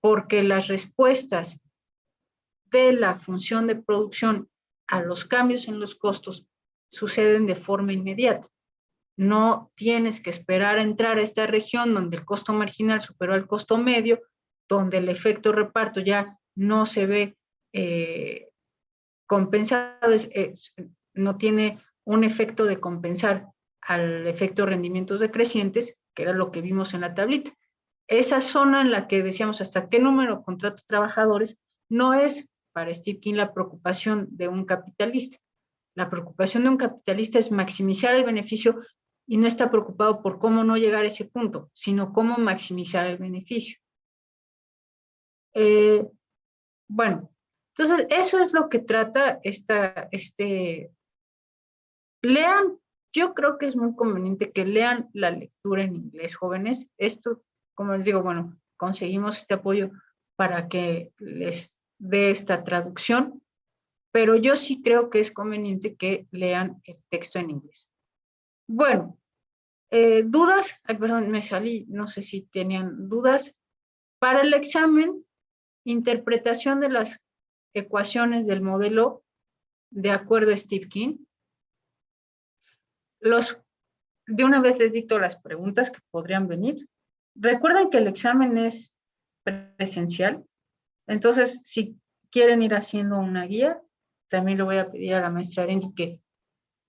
porque las respuestas de la función de producción a los cambios en los costos suceden de forma inmediata. No tienes que esperar a entrar a esta región donde el costo marginal superó al costo medio, donde el efecto reparto ya no se ve compensado, no tiene un efecto de compensar al efecto rendimientos decrecientes, que era lo que vimos en la tablita. Esa zona en la que decíamos hasta qué número de contratos trabajadores no es para Steve King la preocupación de un capitalista. La preocupación de un capitalista es maximizar el beneficio y no está preocupado por cómo no llegar a ese punto, sino cómo maximizar el beneficio. Bueno, entonces eso es lo que trata lean, yo creo que es muy conveniente que lean la lectura en inglés, jóvenes. Esto, como les digo, bueno, conseguimos este apoyo para que les dé esta traducción, pero yo sí creo que es conveniente que lean el texto en inglés. Bueno, ¿dudas? Ay, perdón, me salí, no sé si tenían dudas. Para el examen, interpretación de las ecuaciones del modelo de acuerdo a Steve King. De una vez les dicto las preguntas que podrían venir. Recuerden que el examen es presencial, entonces si quieren ir haciendo una guía, también le voy a pedir a la maestra Arendi que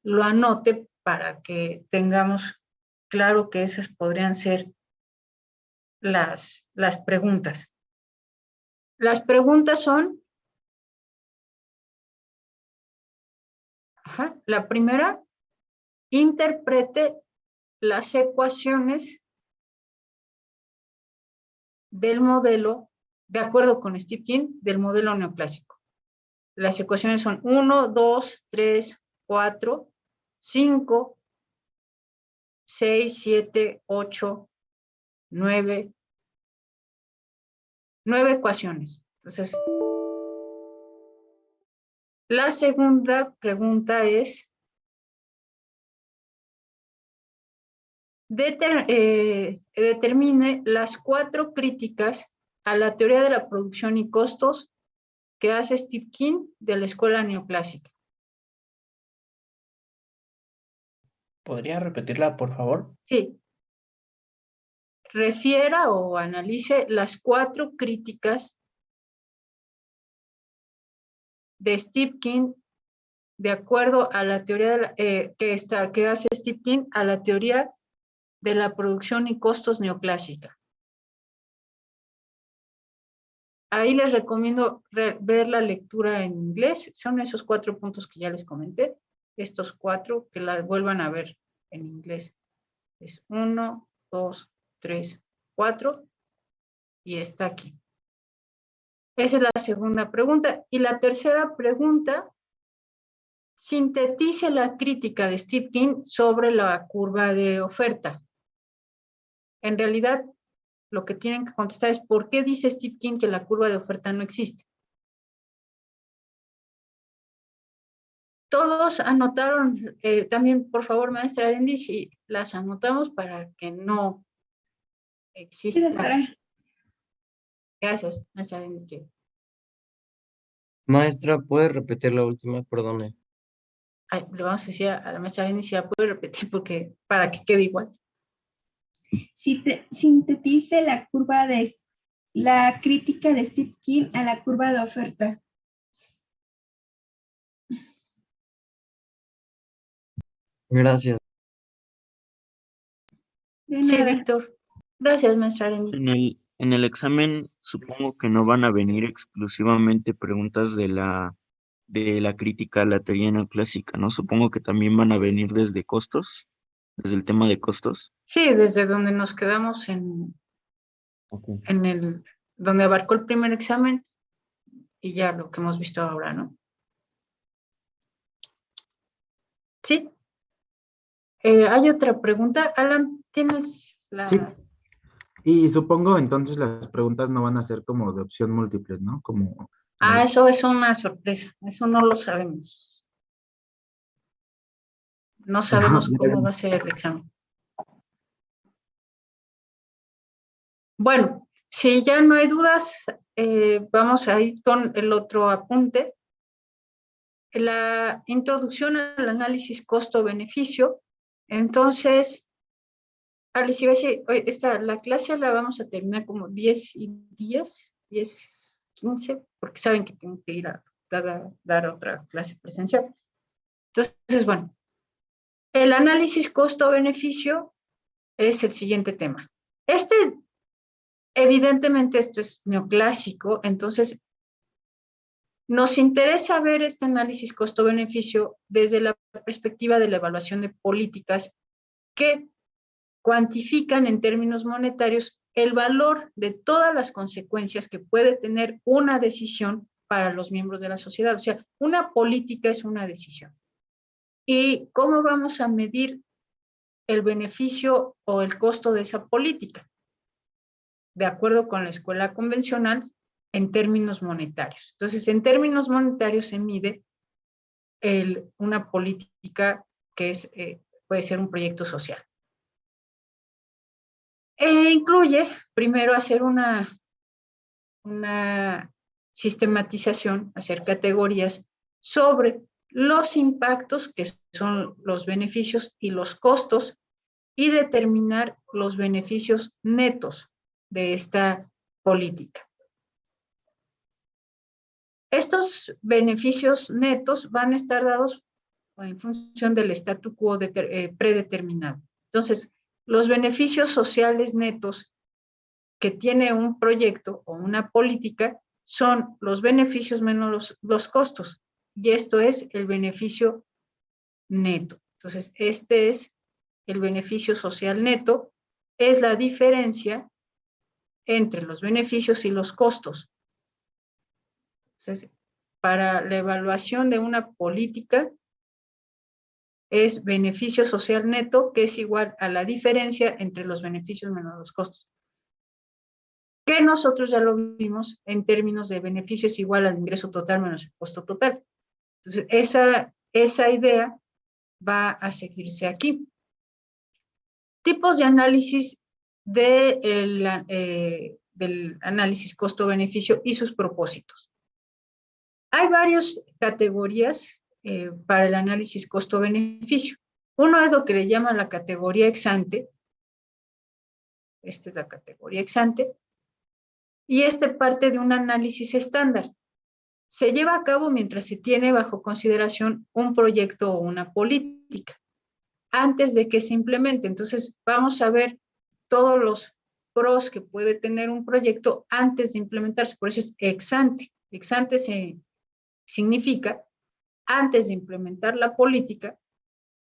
lo anote para que tengamos claro que esas podrían ser las preguntas. Las preguntas son, la primera, interprete las ecuaciones del modelo, de acuerdo con Steve King, del modelo neoclásico. Las ecuaciones son 1, 2, 3, 4, 5, 6, 7, 8, 9. 9 ecuaciones. Entonces, la segunda pregunta es, determine las 4 críticas a la teoría de la producción y costos que hace Steve King de la escuela neoclásica. ¿Podría repetirla, por favor? Sí. Refiera o analice las 4 críticas de Steve King de acuerdo a la teoría de que hace Steve King a la teoría de la producción y costos neoclásica. Ahí les recomiendo ver la lectura en inglés. Son esos 4 puntos que ya les comenté. Estos 4 que las vuelvan a ver en inglés. Es 1, 2, 3, 4 y está aquí. Esa es la segunda pregunta. Y la tercera pregunta, sintetice la crítica de Steve King sobre la curva de oferta. En realidad, lo que tienen que contestar es ¿por qué dice Steve King que la curva de oferta no existe? Todos anotaron, también por favor, maestra Arendi, si las anotamos para que no Sí, exista. doctora. Gracias, maestra Arendi. Maestra, ¿puede repetir la última? Perdone. Ay, le vamos a decir a la maestra Arendi si la puede repetir porque, para que quede igual. Sintetice la curva de la crítica de Steve King a la curva de oferta. Gracias. De Sí, nada. Víctor. Gracias, maestra Arendi. En el examen supongo que no van a venir exclusivamente preguntas de la crítica a la teoría neoclásica, ¿no? Supongo que también van a venir desde costos, desde el tema de costos. Sí, desde donde nos quedamos Ok. donde abarcó el primer examen y ya lo que hemos visto ahora, ¿no? Sí. Hay otra pregunta. Alan, ¿tienes la...? Sí. Y supongo entonces las preguntas no van a ser como de opción múltiple, ¿no? Como Eso es una sorpresa. Eso no lo sabemos. No sabemos cómo va a ser el examen. Bueno, si ya no hay dudas, vamos a ir con el otro apunte. La introducción al análisis costo-beneficio. Entonces, Alice, iba a decir, la clase la vamos a terminar como 10 y 10, 10, 15, porque saben que tengo que ir a dar otra clase presencial. Entonces, bueno, el análisis costo-beneficio es el siguiente tema. Evidentemente, esto es neoclásico, entonces nos interesa ver este análisis costo-beneficio desde la perspectiva de la evaluación de políticas que cuantifican en términos monetarios el valor de todas las consecuencias que puede tener una decisión para los miembros de la sociedad. O sea, una política es una decisión. ¿Y cómo vamos a medir el beneficio o el costo de esa política? De acuerdo con la escuela convencional, en términos monetarios. Entonces, en términos monetarios se mide una política que puede ser un proyecto social. Incluye, primero, hacer una sistematización, hacer categorías sobre los impactos, que son los beneficios y los costos, y determinar los beneficios netos de esta política. Estos beneficios netos van a estar dados en función del statu quo predeterminado. Entonces, los beneficios sociales netos que tiene un proyecto o una política son los beneficios menos los costos, y esto es el beneficio neto. Entonces, este es el beneficio social neto, es la diferencia entre los beneficios y los costos. Entonces, para la evaluación de una política es beneficio social neto, que es igual a la diferencia entre los beneficios menos los costos. Que nosotros ya lo vimos en términos de beneficio es igual al ingreso total menos el costo total. Entonces, esa idea va a seguirse aquí. Tipos de análisis del análisis costo-beneficio y sus propósitos. Hay varias categorías para el análisis costo-beneficio. Uno es lo que le llaman la categoría ex ante. Esta es la categoría ex ante. Y parte de un análisis estándar. Se lleva a cabo mientras se tiene bajo consideración un proyecto o una política, antes de que se implemente. Entonces, vamos a ver todos los pros que puede tener un proyecto antes de implementarse. Por eso es ex ante. Ex ante significa, antes de implementar la política,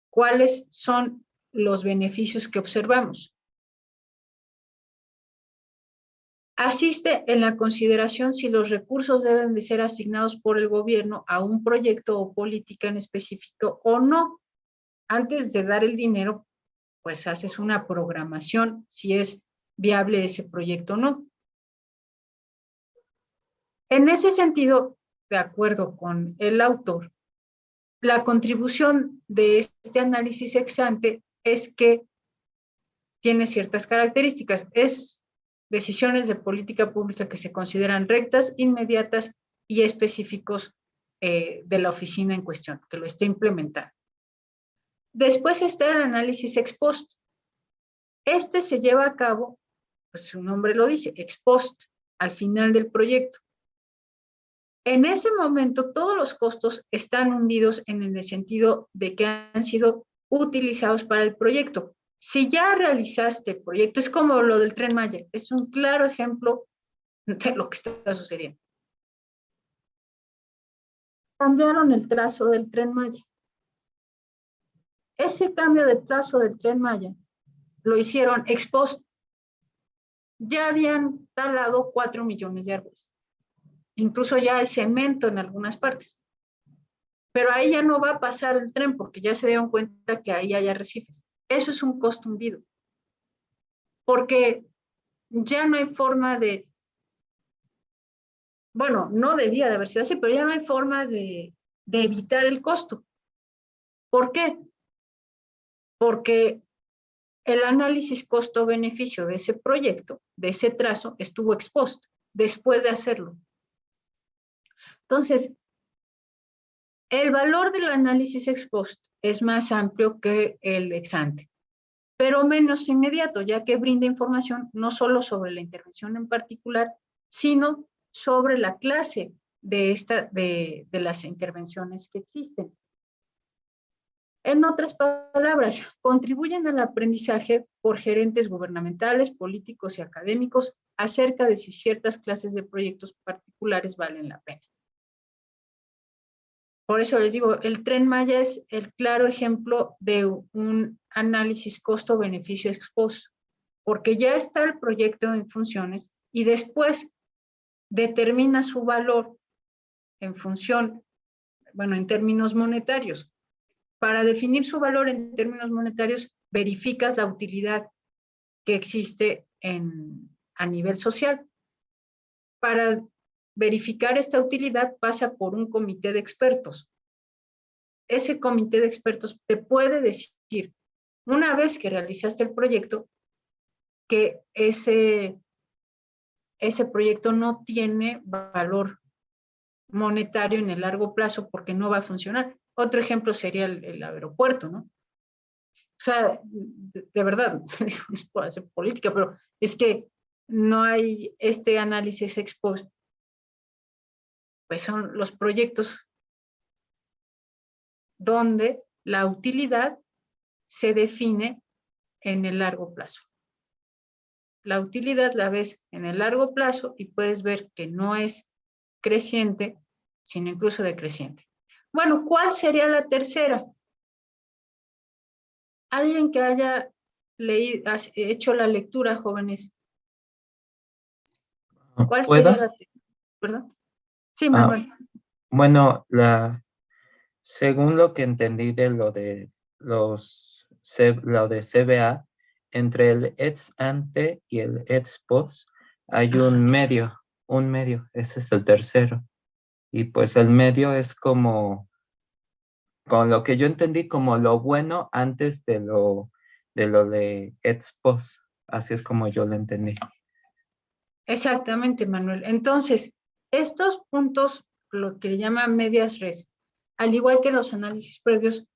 cuáles son los beneficios que observamos. Asiste en la consideración si los recursos deben de ser asignados por el gobierno a un proyecto o política en específico o no. Antes de dar el dinero, pues haces una programación si es viable ese proyecto o no. En ese sentido, de acuerdo con el autor, la contribución de este análisis ex ante es que tiene ciertas características. Es decisiones de política pública que se consideran rectas, inmediatas y específicos de la oficina en cuestión, que lo esté implementando. Después está el análisis ex post. Este se lleva a cabo, pues su nombre lo dice, ex post, al final del proyecto. En ese momento, todos los costos están hundidos en el sentido de que han sido utilizados para el proyecto. Si ya realizaste el proyecto, es como lo del Tren Maya, es un claro ejemplo de lo que está sucediendo. Cambiaron el trazo del Tren Maya. Ese cambio de trazo del Tren Maya lo hicieron ex post. Ya habían talado 4 millones de árboles. Incluso ya hay cemento en algunas partes. Pero ahí ya no va a pasar el tren porque ya se dieron cuenta que ahí hay arrecifes. Eso es un costo hundido. Porque ya no hay forma de, bueno, no debía de haber sido así, pero ya no hay forma de evitar el costo. ¿Por qué? Porque el análisis costo-beneficio de ese proyecto, de ese trazo, estuvo expuesto después de hacerlo. Entonces, el valor del análisis ex post es más amplio que el ex ante, pero menos inmediato, ya que brinda información no solo sobre la intervención en particular, sino sobre la clase de las intervenciones que existen. En otras palabras, contribuyen al aprendizaje por gerentes gubernamentales, políticos y académicos acerca de si ciertas clases de proyectos particulares valen la pena. Por eso les digo, el Tren Maya es el claro ejemplo de un análisis costo-beneficio ex post, porque ya está el proyecto en funciones y después determina su valor en función, bueno, en términos monetarios. Para definir su valor en términos monetarios, verificas la utilidad que existe a nivel social. Para verificar esta utilidad pasa por un comité de expertos. Ese comité de expertos te puede decir, una vez que realizaste el proyecto, que ese proyecto no tiene valor monetario en el largo plazo porque no va a funcionar. Otro ejemplo sería el aeropuerto, ¿no? O sea, de verdad, no puedo hacer política, pero es que no hay este análisis ex post. Pues son los proyectos donde la utilidad se define en el largo plazo. La utilidad la ves en el largo plazo y puedes ver que no es creciente, sino incluso decreciente. Bueno, ¿cuál sería la tercera? Alguien que haya hecho la lectura, jóvenes. ¿Cuál ¿Puedo? sería la tercera? ¿Perdón? Sí, Manuel. Bueno, según lo que entendí de lo de lo de CBA, entre el ex ante y el ex post hay un medio, ese es el tercero. Y pues el medio es como, con lo que yo entendí, como lo bueno antes de lo de ex post. Así es como yo lo entendí. Exactamente, Manuel. Entonces, estos puntos, lo que le llaman medias res, al igual que los análisis previos,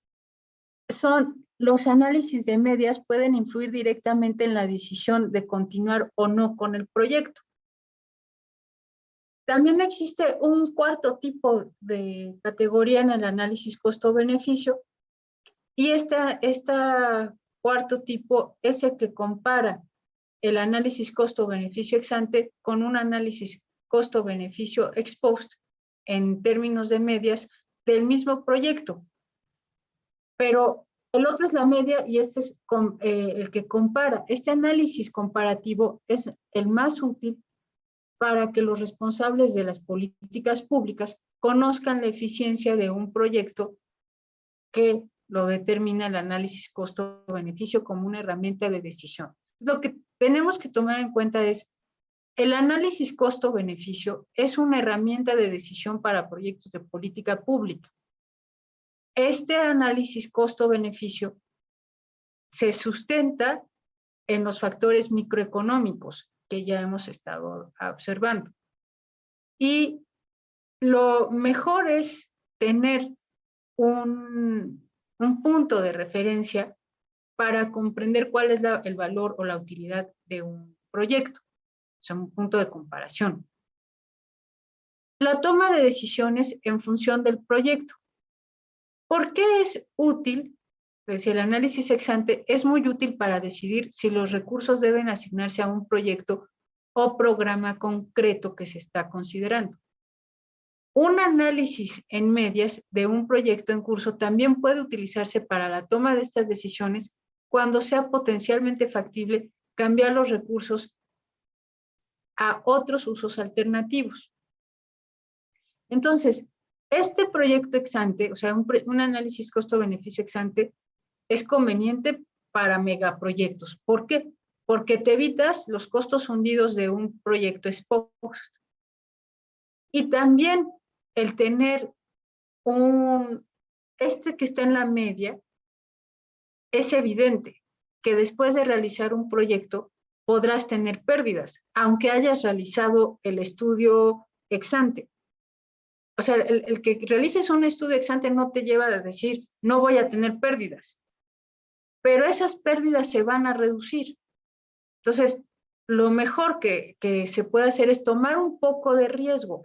los análisis de medias pueden influir directamente en la decisión de continuar o no con el proyecto. También existe un cuarto tipo de categoría en el análisis costo-beneficio, y este cuarto tipo es el que compara el análisis costo-beneficio ex ante con un análisis costo-beneficio ex post en términos de medias del mismo proyecto. Pero el otro es la media y este es el que compara. Este análisis comparativo es el más útil para que los responsables de las políticas públicas conozcan la eficiencia de un proyecto que lo determina el análisis costo-beneficio como una herramienta de decisión. Lo que tenemos que tomar en cuenta es, el análisis costo-beneficio es una herramienta de decisión para proyectos de política pública. Este análisis costo-beneficio se sustenta en los factores microeconómicos que ya hemos estado observando. Y lo mejor es tener un punto de referencia para comprender cuál es el valor o la utilidad de un proyecto, o sea, un punto de comparación. La toma de decisiones en función del proyecto. ¿Por qué es útil? Pues el análisis ex ante es muy útil para decidir si los recursos deben asignarse a un proyecto o programa concreto que se está considerando. Un análisis en medias de un proyecto en curso también puede utilizarse para la toma de estas decisiones cuando sea potencialmente factible cambiar los recursos a otros usos alternativos. Entonces, este proyecto ex ante, o sea, un análisis costo-beneficio ex ante, es conveniente para megaproyectos. ¿Por qué? Porque te evitas los costos hundidos de un proyecto ex post. Y también el tener este que está en la media, es evidente que después de realizar un proyecto podrás tener pérdidas, aunque hayas realizado el estudio ex ante. O sea, el que realices un estudio ex ante no te lleva a decir, no voy a tener pérdidas, pero esas pérdidas se van a reducir. Entonces, lo mejor que se puede hacer es tomar un poco de riesgo.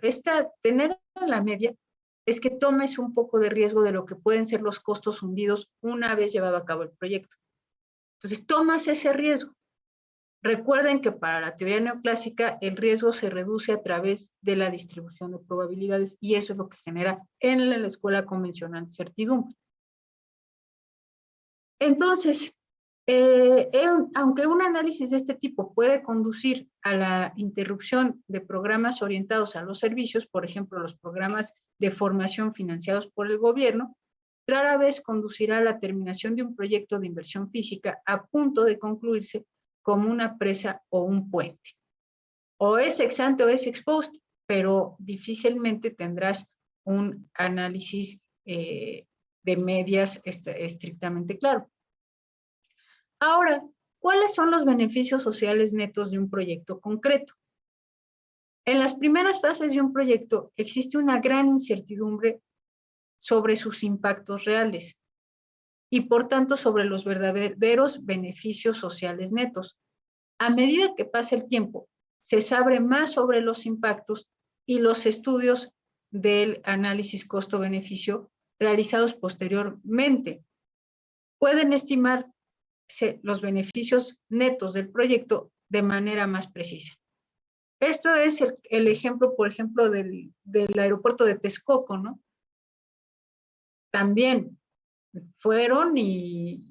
Tener en la media es que tomes un poco de riesgo de lo que pueden ser los costos hundidos una vez llevado a cabo el proyecto. Entonces, tomas ese riesgo. Recuerden que para la teoría neoclásica el riesgo se reduce a través de la distribución de probabilidades y eso es lo que genera en la escuela convencional certidumbre. Entonces, aunque un análisis de este tipo puede conducir a la interrupción de programas orientados a los servicios, por ejemplo, los programas de formación financiados por el gobierno, rara vez conducirá a la terminación de un proyecto de inversión física a punto de concluirse como una presa o un puente. O es ex ante o es ex post, pero difícilmente tendrás un análisis de medias estrictamente claro. Ahora, ¿cuáles son los beneficios sociales netos de un proyecto concreto? En las primeras fases de un proyecto existe una gran incertidumbre sobre sus impactos reales y por tanto sobre los verdaderos beneficios sociales netos. A medida que pasa el tiempo, se sabe más sobre los impactos y los estudios del análisis costo-beneficio realizados posteriormente pueden estimar los beneficios netos del proyecto de manera más precisa. Esto es el ejemplo, por ejemplo, del aeropuerto de Texcoco, ¿no? También fueron y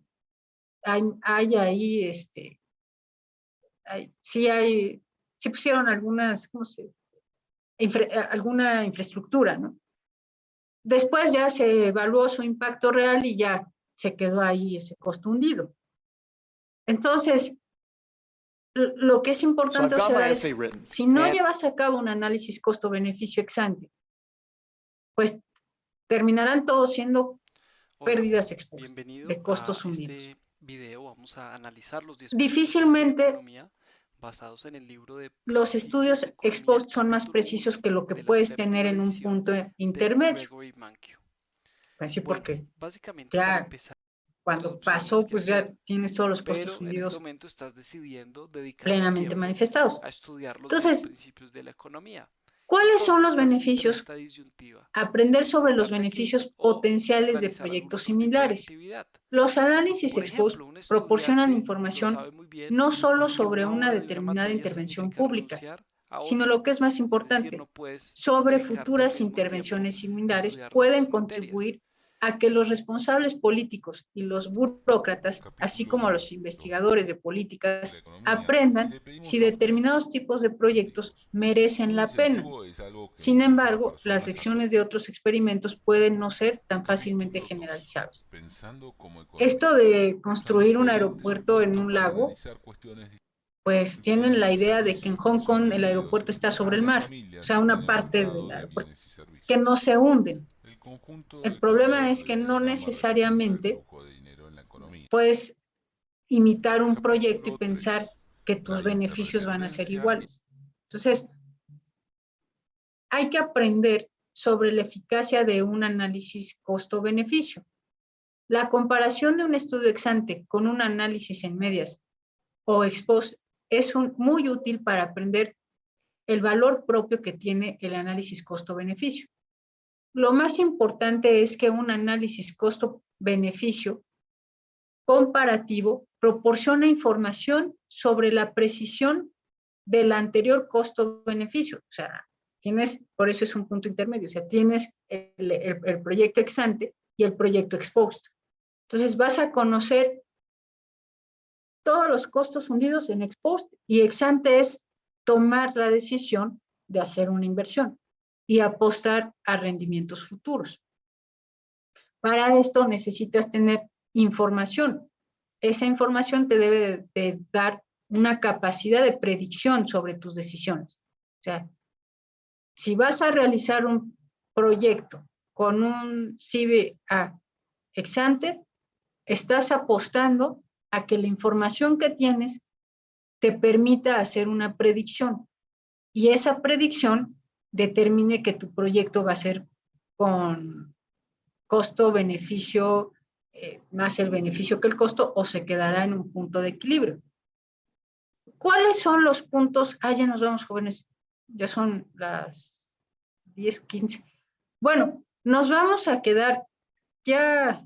hay ahí, sí pusieron algunas, alguna infraestructura, ¿no? Después ya se evaluó su impacto real y ya se quedó ahí ese costo hundido. Entonces, lo que es importante observar es, si no llevas a cabo un análisis costo-beneficio ex ante, pues terminarán todos siendo pérdidas ex post, de costos hundidos. Video vamos a analizar los 10 Difícilmente basados en el libro de los estudios ex post son más precisos que lo que puedes tener en un punto intermedio. Así porque básicamente ya cuando pasó, pues ya tienes todos los costos hundidos en este momento estás decidiendo dedicar plenamente manifestados. a estudiar los Entonces, principios de la economía. ¿cuáles son los beneficios? Aprender sobre los beneficios potenciales de proyectos similares. Los análisis ex post proporcionan información no solo sobre una determinada intervención pública, sino lo que es más importante, sobre futuras intervenciones similares pueden contribuir a que los responsables políticos y los burócratas, así como los investigadores de políticas, aprendan si determinados tipos de proyectos merecen la pena. Sin embargo, las lecciones de otros experimentos pueden no ser tan fácilmente generalizables. Esto de construir un aeropuerto en un lago, pues tienen la idea de que en Hong Kong el aeropuerto está sobre el mar, o sea, una parte del aeropuerto, que no se hunden. El problema es que no necesariamente puedes imitar un proyecto y pensar que tus beneficios van a ser iguales. Entonces, hay que aprender sobre la eficacia de un análisis costo-beneficio. La comparación de un estudio ex ante con un análisis en medias o ex post es muy útil para aprender el valor propio que tiene el análisis costo-beneficio. Lo más importante es que un análisis costo-beneficio comparativo proporciona información sobre la precisión del anterior costo-beneficio. O sea, por eso es un punto intermedio, o sea, tienes el proyecto ex ante y el proyecto ex post. Entonces vas a conocer todos los costos fundidos en ex post, y ex ante es tomar la decisión de hacer una inversión y apostar a rendimientos futuros. Para esto necesitas tener información. Esa información te debe de dar una capacidad de predicción sobre tus decisiones. O sea, si vas a realizar un proyecto con un CBA ex ante, estás apostando a que la información que tienes te permita hacer una predicción, y esa predicción determine que tu proyecto va a ser con costo-beneficio, más el beneficio que el costo, o se quedará en un punto de equilibrio. ¿Cuáles son los puntos? Ya nos vamos, jóvenes, ya son las 10:15. Bueno, nos vamos a quedar, ya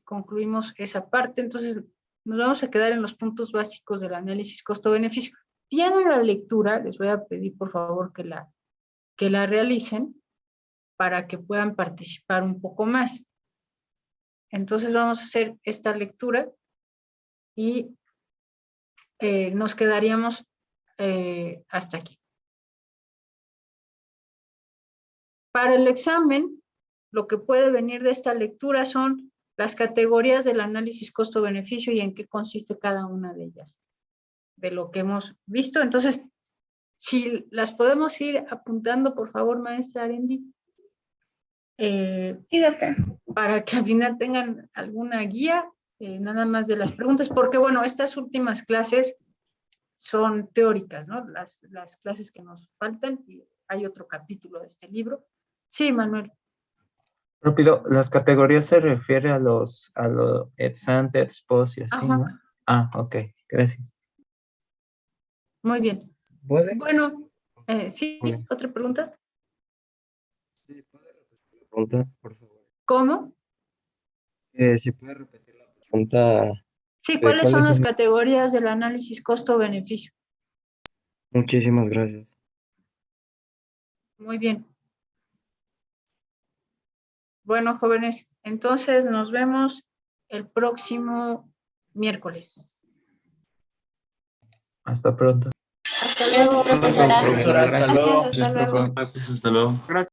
concluimos esa parte, entonces nos vamos a quedar en los puntos básicos del análisis costo-beneficio. Tienen la lectura, les voy a pedir por favor que la realicen para que puedan participar un poco más. Entonces vamos a hacer esta lectura y nos quedaríamos hasta aquí. Para el examen, lo que puede venir de esta lectura son las categorías del análisis costo-beneficio y en qué consiste cada una de ellas, de lo que hemos visto. Entonces, si las podemos ir apuntando, por favor, maestra Arendi. Sí, doctor. Para que al final tengan alguna guía, nada más de las preguntas, porque bueno, estas últimas clases son teóricas, ¿no? Las clases que nos faltan, y hay otro capítulo de este libro. Sí, Manuel. Rápido, las categorías se refiere a lo ex ante, ex post y así, Ajá. ¿no? Ok, gracias. Muy bien. ¿Puede? Bueno, sí, Bien. ¿otra pregunta? Sí, ¿puede repetir la pregunta, por favor? ¿Cómo? Si puede repetir la pregunta. Sí, ¿cuáles son ¿cuáles las son? categorías del análisis costo-beneficio? Muchísimas gracias. Muy bien. Bueno, jóvenes, entonces nos vemos el próximo miércoles. Hasta pronto. Hasta luego, profesora. Profesora, hasta luego. Gracias, hasta luego. Hasta luego.